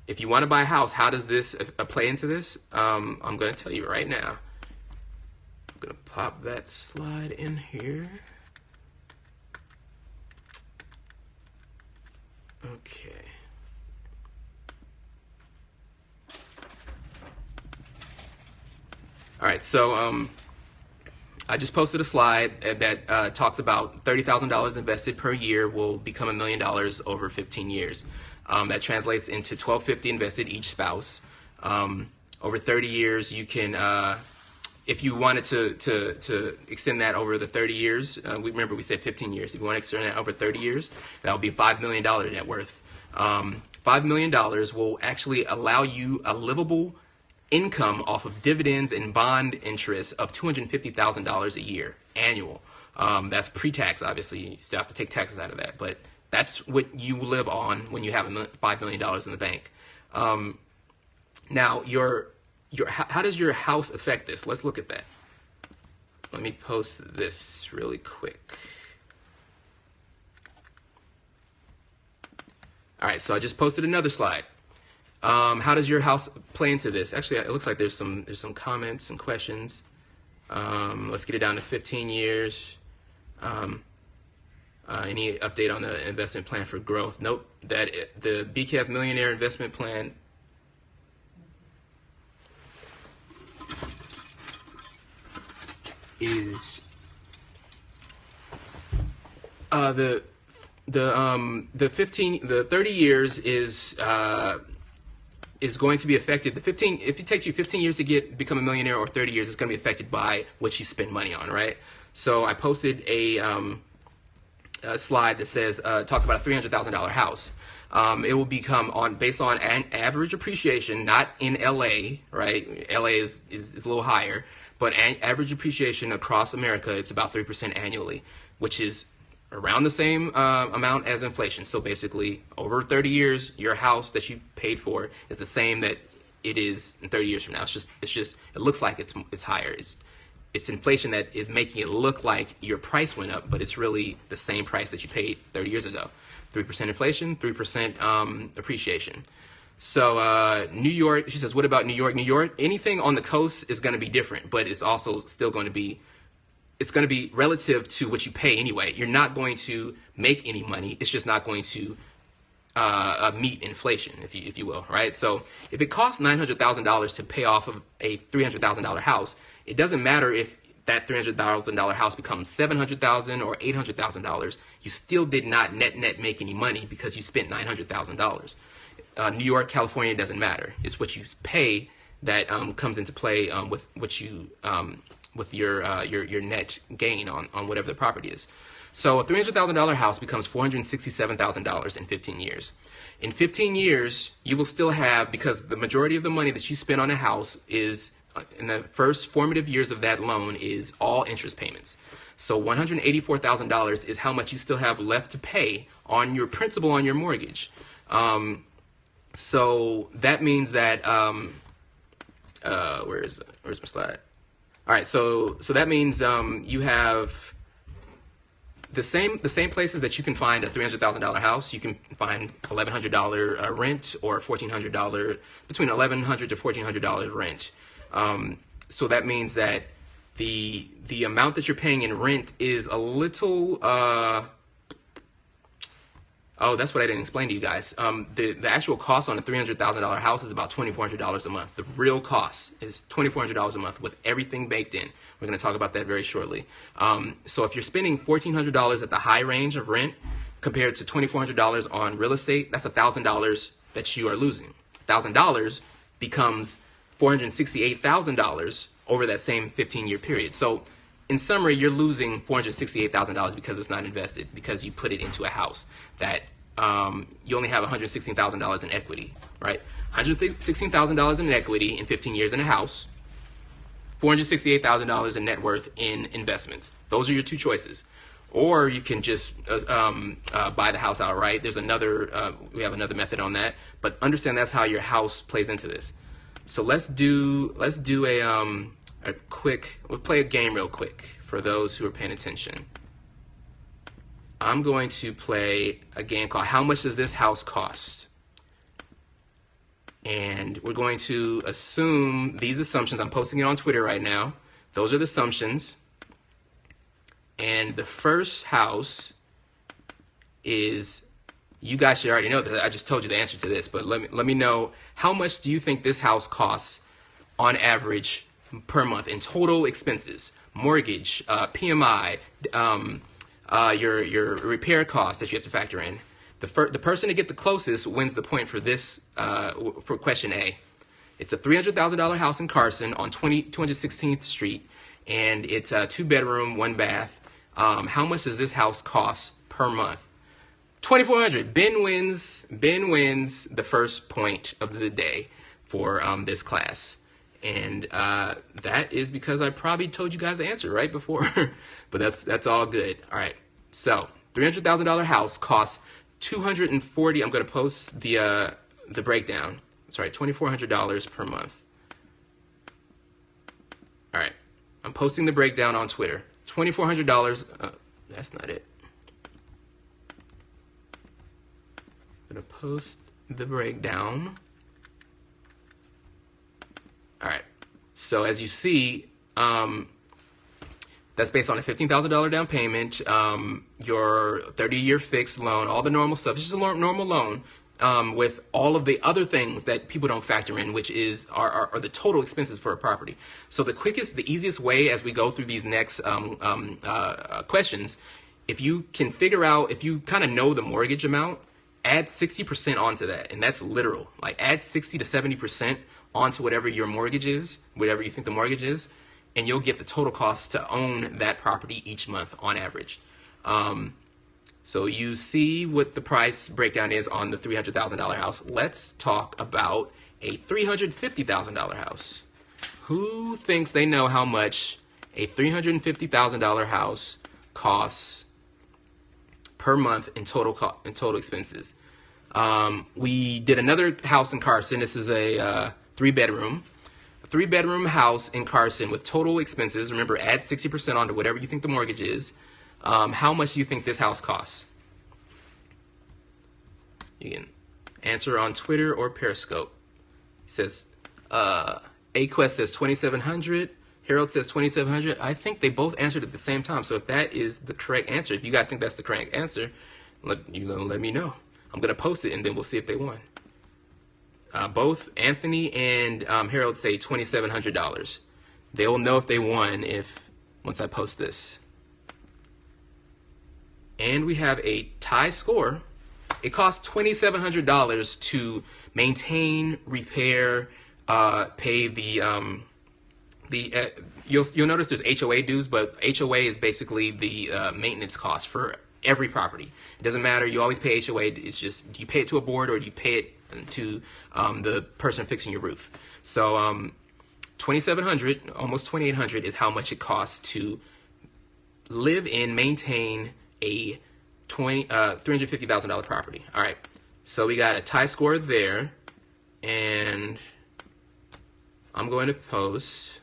If you want to buy a house, how does this play into this? I'm going to tell you right now. I'm going to pop that slide in here. Okay. All right, so I just posted a slide that talks about $30,000 invested per year will become $1 million over 15 years. That translates into $1,250 invested each spouse. Over 30 years, you can, if you wanted to extend that over the 30 years, we said 15 years. If you want to extend that over 30 years, that would be $5 million net worth. $5 million will actually allow you a livable income off of dividends and bond interest of $250,000 a year, annual. That's pre-tax, obviously. You still have to take taxes out of that, but that's what you live on when you have $5 million in the bank. Now, how does your house affect this? Let's look at that. Let me post this really quick. All right, so I just posted another slide. How does your house play into this? Actually, it looks like there's some comments and questions. Let's get it down to 15 years. Any update on the investment plan for growth? Nope. The BKF Millionaire Investment Plan is the 30 years is going to be affected. If it takes you 15 years to become a millionaire, or 30 years, it's going to be affected by what you spend money on, right? So I posted a slide that says talks about a $300,000 house. It will become based on an average appreciation, not in LA, right? LA is a little higher, but average appreciation across America, it's about 3% annually, which is around the same amount as inflation. So basically, over 30 years, your house that you paid for is the same that it is in 30 years from now. It looks like it's higher. It's inflation that is making it look like your price went up, but it's really the same price that you paid 30 years ago. 3% inflation, 3% appreciation. So New York, she says, what about New York? New York, anything on the coast is going to be different, but it's also still going to be, it's going to be relative to what you pay anyway. You're not going to make any money. It's just not going to meet inflation, if you will, right? So if it costs $900,000 to pay off of a $300,000 house, it doesn't matter if that $300,000 house becomes $700,000 or $800,000, you still did not net make any money because you spent $900,000. New York, California, doesn't matter. It's what you pay that comes into play with what you with your net gain on whatever the property is. So a $300,000 house becomes $467,000 in 15 years. In 15 years, you will still have, because the majority of the money that you spend on a house is in the first formative years of that loan is all interest payments. So $184,000 is how much you still have left to pay on your principal on your mortgage. So that means that where's my slide? All right, so that means you have the same places that you can find a $300,000 house. You can find $1,100 rent or $1,400, between $1,100 to $1,400 rent. So that means that the amount that you're paying in rent is a little oh, that's what I didn't explain to you guys. The actual cost on a $300,000 house is about $2,400 a month. The real cost is $2,400 a month with everything baked in. We're going to talk about that very shortly. So if you're spending $1,400 at the high range of rent compared to $2,400 on real estate, that's $1,000 that you are losing. $1,000 becomes $468,000 over that same 15-year period. So in summary, you're losing $468,000 because it's not invested, because you put it into a house that you only have $116,000 in equity, right? $116,000 in equity in 15 years in a house, $468,000 in net worth in investments. Those are your two choices. Or you can just buy the house outright. There's another, we have another method on that, but understand that's how your house plays into this. So let's do a quick, we'll play a game real quick for those who are paying attention. I'm going to play a game called How Much Does This House Cost? And we're going to assume these assumptions. I'm posting it on Twitter right now. Those are the assumptions. And the first house is, you guys should already know that. I just told you the answer to this, but let me know, how much do you think this house costs on average per month in total expenses? Mortgage, PMI, your repair costs that you have to factor in. The person to get the closest wins the point for this, for question A. It's a $300,000 house in Carson on 216th Street, and it's a 2-bedroom, 1-bath. How much does this house cost per month? $2,400. Ben wins the first point of the day for this class. And that is because I probably told you guys the answer right before, but that's all good. All right, so $300,000 house costs $240. I'm going to post the breakdown. Sorry, $2,400 per month. All right, I'm posting the breakdown on Twitter. $2,400. That's not it. I'm going to post the breakdown. All right, so as you see, that's based on a $15,000 down payment, your 30-year fixed loan, all the normal stuff. It's just a normal loan with all of the other things that people don't factor in, which are the total expenses for a property. So the easiest way as we go through these next questions, if you can figure out, if you kind of know the mortgage amount, add 60% onto that, and that's literal. Like add 60 to 70% onto whatever your mortgage is, whatever you think the mortgage is, and you'll get the total cost to own that property each month on average. So you see what the price breakdown is on the $300,000 house. Let's talk about a $350,000 house. Who thinks they know how much a $350,000 house costs per month in total expenses? We did another house in Carson. This is a 3-bedroom. A 3-bedroom house in Carson with total expenses. Remember, add 60% onto whatever you think the mortgage is. How much do you think this house costs? You can answer on Twitter or Periscope. It says, Aquest says 2,700. Harold says 2,700. I think they both answered at the same time. So if that is the correct answer, if you guys think that's the correct answer, let me know. I'm going to post it, and then we'll see if they won. Both Anthony and Harold say $2,700. They will know if they won if once I post this. And we have a tie score. It costs $2,700 to maintain, repair, pay you'll notice there's HOA dues, but HOA is basically the maintenance cost for every property. It doesn't matter. You always pay HOA. It's just, do you pay it to a board or do you pay it to the person fixing your roof? So $2,700, almost $2,800 is how much it costs to live in, maintain a $350,000 property. All right. So we got a tie score there, and I'm going to post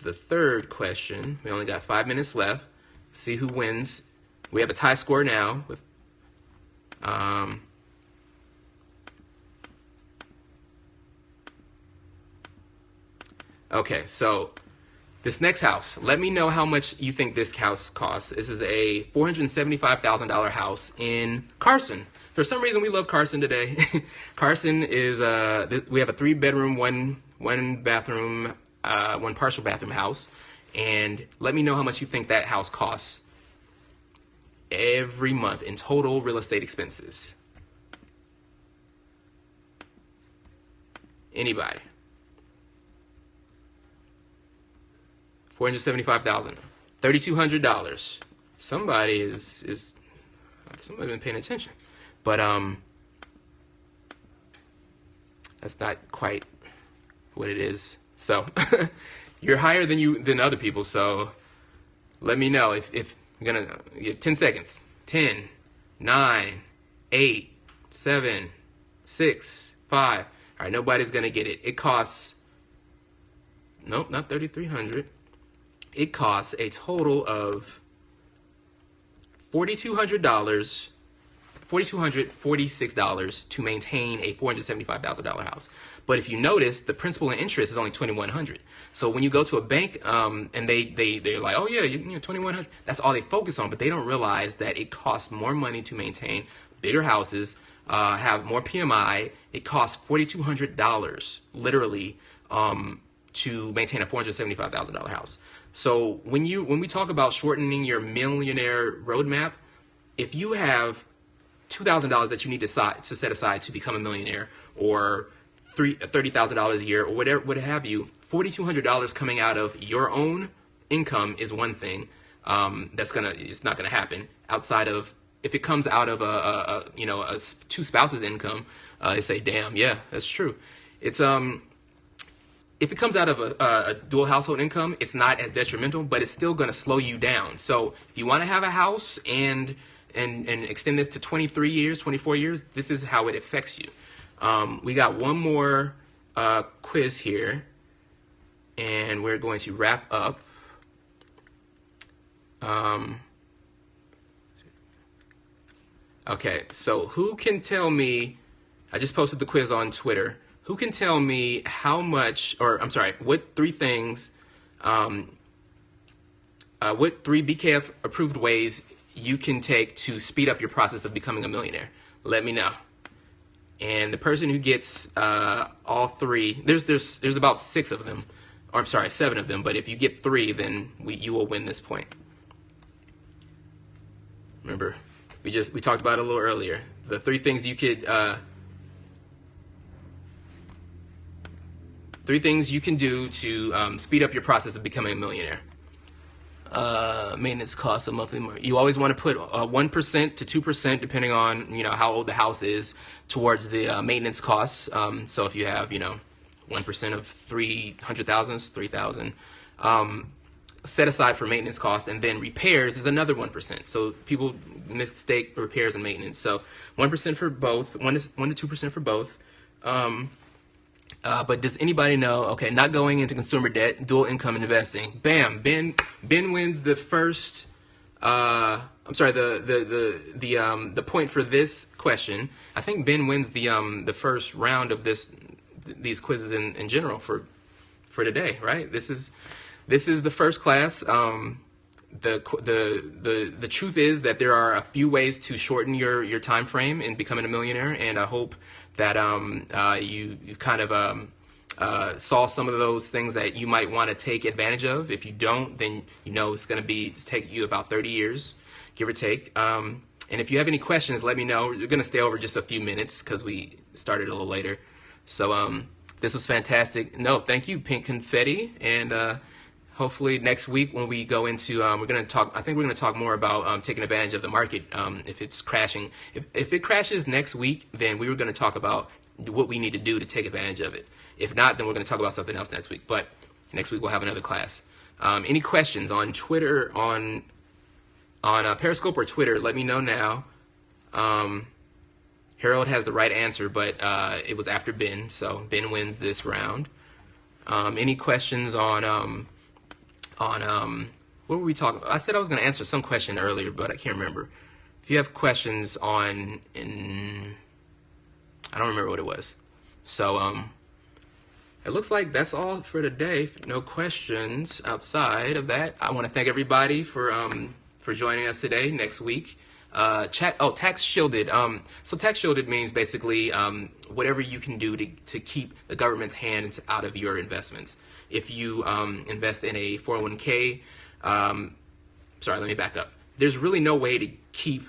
the third question. We only got 5 minutes left. See who wins. We have a tie score now with okay, so this next house, let me know how much you think this house costs. This is a $475,000 house in Carson. For some reason, we love Carson today. Carson is, we have a 3-bedroom, one bathroom, one partial bathroom house. And let me know how much you think that house costs every month in total real estate expenses. Anybody? $475,000, $3,200. Somebody is somebody been paying attention, but that's not quite what it is. So you're higher than other people. So let me know if you're gonna get 10 seconds. 10, 9, 8, 7, 6, 5. All right, nobody's gonna get it. It costs, nope, not $3,300. It costs a total of $4,246 to maintain a $475,000 house. But if you notice, the principal and interest is only $2,100. So when you go to a bank and they're like, oh yeah, you know, $2,100, that's all they focus on, but they don't realize that it costs more money to maintain bigger houses, have more PMI. It costs $4,200 literally to maintain a $475,000 house. So when we talk about shortening your millionaire roadmap, if you have $2,000 that you need to set aside to become a millionaire, or $30,000 a year, or whatever, what have you, $4,200 coming out of your own income is one thing. It's not gonna happen outside of, if it comes out of a two spouses income. They say, damn, yeah, that's true. It's if it comes out of a dual household income, it's not as detrimental, but it's still going to slow you down. So if you want to have a house and extend this to 23 years, 24 years, this is how it affects you. We got one more quiz here, and we're going to wrap up. Okay, so who can tell me, I just posted the quiz on Twitter. Who can tell me how much, or I'm sorry, what 3 things, what 3 BKF approved ways you can take to speed up your process of becoming a millionaire? Let me know. And the person who gets all 3, there's about 6 of them, or I'm sorry, 7 of them. But if you get 3, then you will win this point. Remember, we talked about it a little earlier. The 3 things you could. 3 things you can do to speed up your process of becoming a millionaire. Maintenance costs of monthly. You always want to put 1% to 2%, depending on how old the house is, towards the maintenance costs. So if you have 1% of 300,000 is 3,000. Set aside for maintenance costs, and then repairs is another 1%. So people mistake repairs and maintenance. So 1% for both, 1 to 2% for both. But does anybody know? Okay, not going into consumer debt, dual income investing. Bam, Ben wins the first. I'm sorry, the point for this question. I think Ben wins the first round of these quizzes in general for today, right? This is the first class. The truth is that there are a few ways to shorten your time frame in becoming a millionaire, and I hope that you kind of saw some of those things that you might want to take advantage of. If you don't, then you know it's going to take you about 30 years, give or take. And if you have any questions, let me know. We're going to stay over just a few minutes because we started a little later. So this was fantastic. No, thank you, Pink Confetti. And hopefully next week when we go into, we're going to talk, I think we're going to talk more about taking advantage of the market if it's crashing. If it crashes next week, then we were going to talk about what we need to do to take advantage of it. If not, then we're going to talk about something else next week. But next week we'll have another class. Any questions on Twitter, on Periscope or Twitter, let me know now. Harold has the right answer, but it was after Ben, so Ben wins this round. Any questions on what were we talking about? I said I was going to answer some question earlier, but I can't remember. If you have questions on, I don't remember what it was. So it looks like that's all for today. No questions outside of that. I want to thank everybody for joining us today. Next week, tax shielded. So tax shielded means basically whatever you can do to keep the government's hands out of your investments. If you invest in a 401k, sorry, let me back up. There's really no way to keep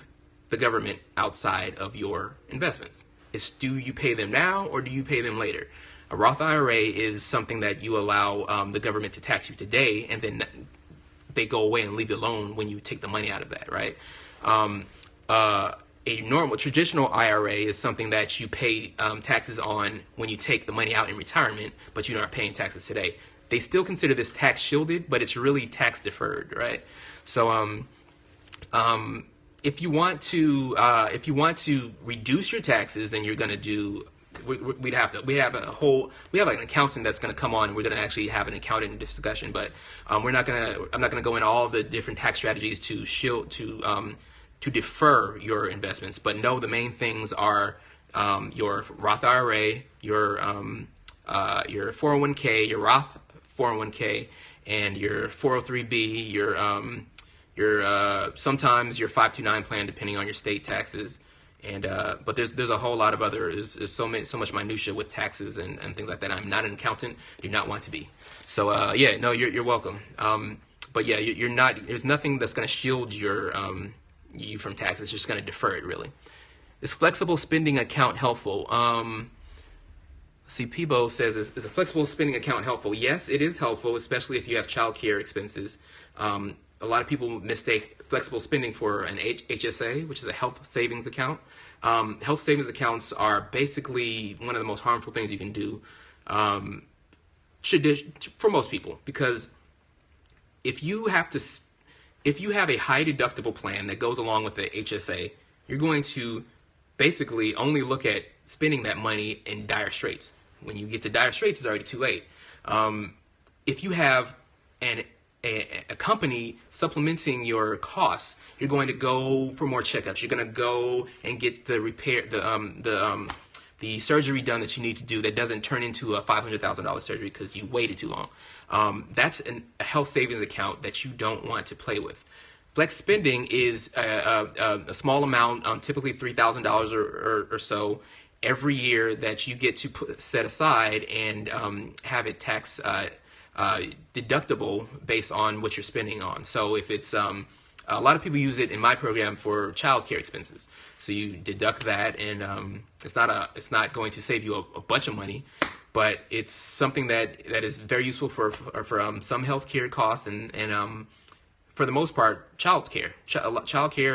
the government outside of your investments. It's, do you pay them now or do you pay them later? A Roth IRA is something that you allow the government to tax you today, and then they go away and leave you alone when you take the money out of that, right? A normal, traditional IRA is something that you pay taxes on when you take the money out in retirement, but you're not paying taxes today. They still consider this tax shielded, but it's really tax deferred, right? So if you want to reduce your taxes, then you're going to do. We have an accountant that's going to come on. We're going to actually have an accountant discussion, but I'm not going to go in all the different tax strategies to shield to defer your investments. But no, the main things are your Roth IRA, your 401k, your Roth 401k, and your 403b, your sometimes your 529 plan, depending on your state taxes. And but there's a whole lot of other, there's so much minutia with taxes and things like that. I'm not an accountant, do not want to be. So yeah, no, you're welcome. But yeah, you're not. There's nothing that's going to shield you from taxes. It's just going to defer it, really. Is flexible spending account helpful? See, Peebo says, is a flexible spending account helpful? Yes, it is helpful, especially if you have childcare expenses. A lot of people mistake flexible spending for an HSA, which is a health savings account. Health savings accounts are basically one of the most harmful things you can do for most people, because if you have a high deductible plan that goes along with the HSA, you're going to basically only look at spending that money in dire straits. When you get to dire straits, it's already too late. If you have a company supplementing your costs, you're going to go for more checkups. You're going to go and get the surgery done that you need to do that doesn't turn into a $500,000 surgery because you waited too long. That's a health savings account that you don't want to play with. Flex spending is a small amount, typically $3,000 or so every year that you get to set aside and have it tax deductible based on what you're spending on. So if it's a lot of people use it in my program for childcare expenses. So you deduct that, and it's not going to save you a bunch of money, but it's something that is very useful for some healthcare costs and for the most part, childcare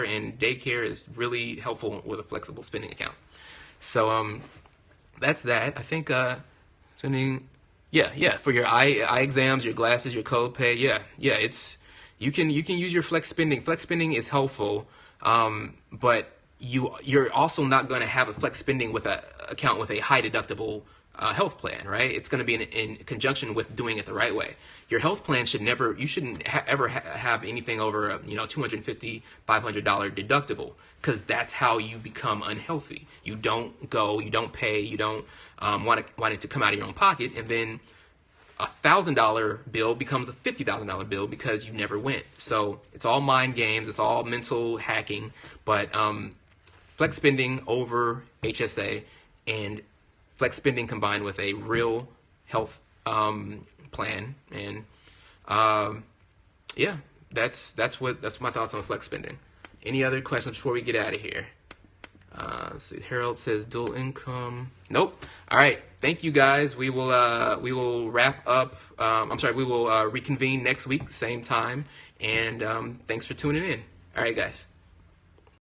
and daycare is really helpful with a flexible spending account. So that's that. I think spending. Yeah, for your eye exams, your glasses, your copay. Yeah, it's you can use your flex spending. Flex spending is helpful, but you're also not going to have a flex spending with a account with a high deductible health plan, right? It's going to be in conjunction with doing it the right way. Your health plan should never, you shouldn't ever have anything over a $250, $500 deductible, because that's how you become unhealthy. You don't pay, you don't want it to come out of your own pocket, and then a $1,000 bill becomes a $50,000 bill because you never went. So it's all mind games, it's all mental hacking, but flex spending over HSA and flex spending combined with a real health plan. And yeah, that's my thoughts on flex spending. Any other questions before we get out of here? Let's see. Harold says dual income. Nope. All right. Thank you guys. We will wrap up. We will reconvene next week, same time. And thanks for tuning in. All right, guys.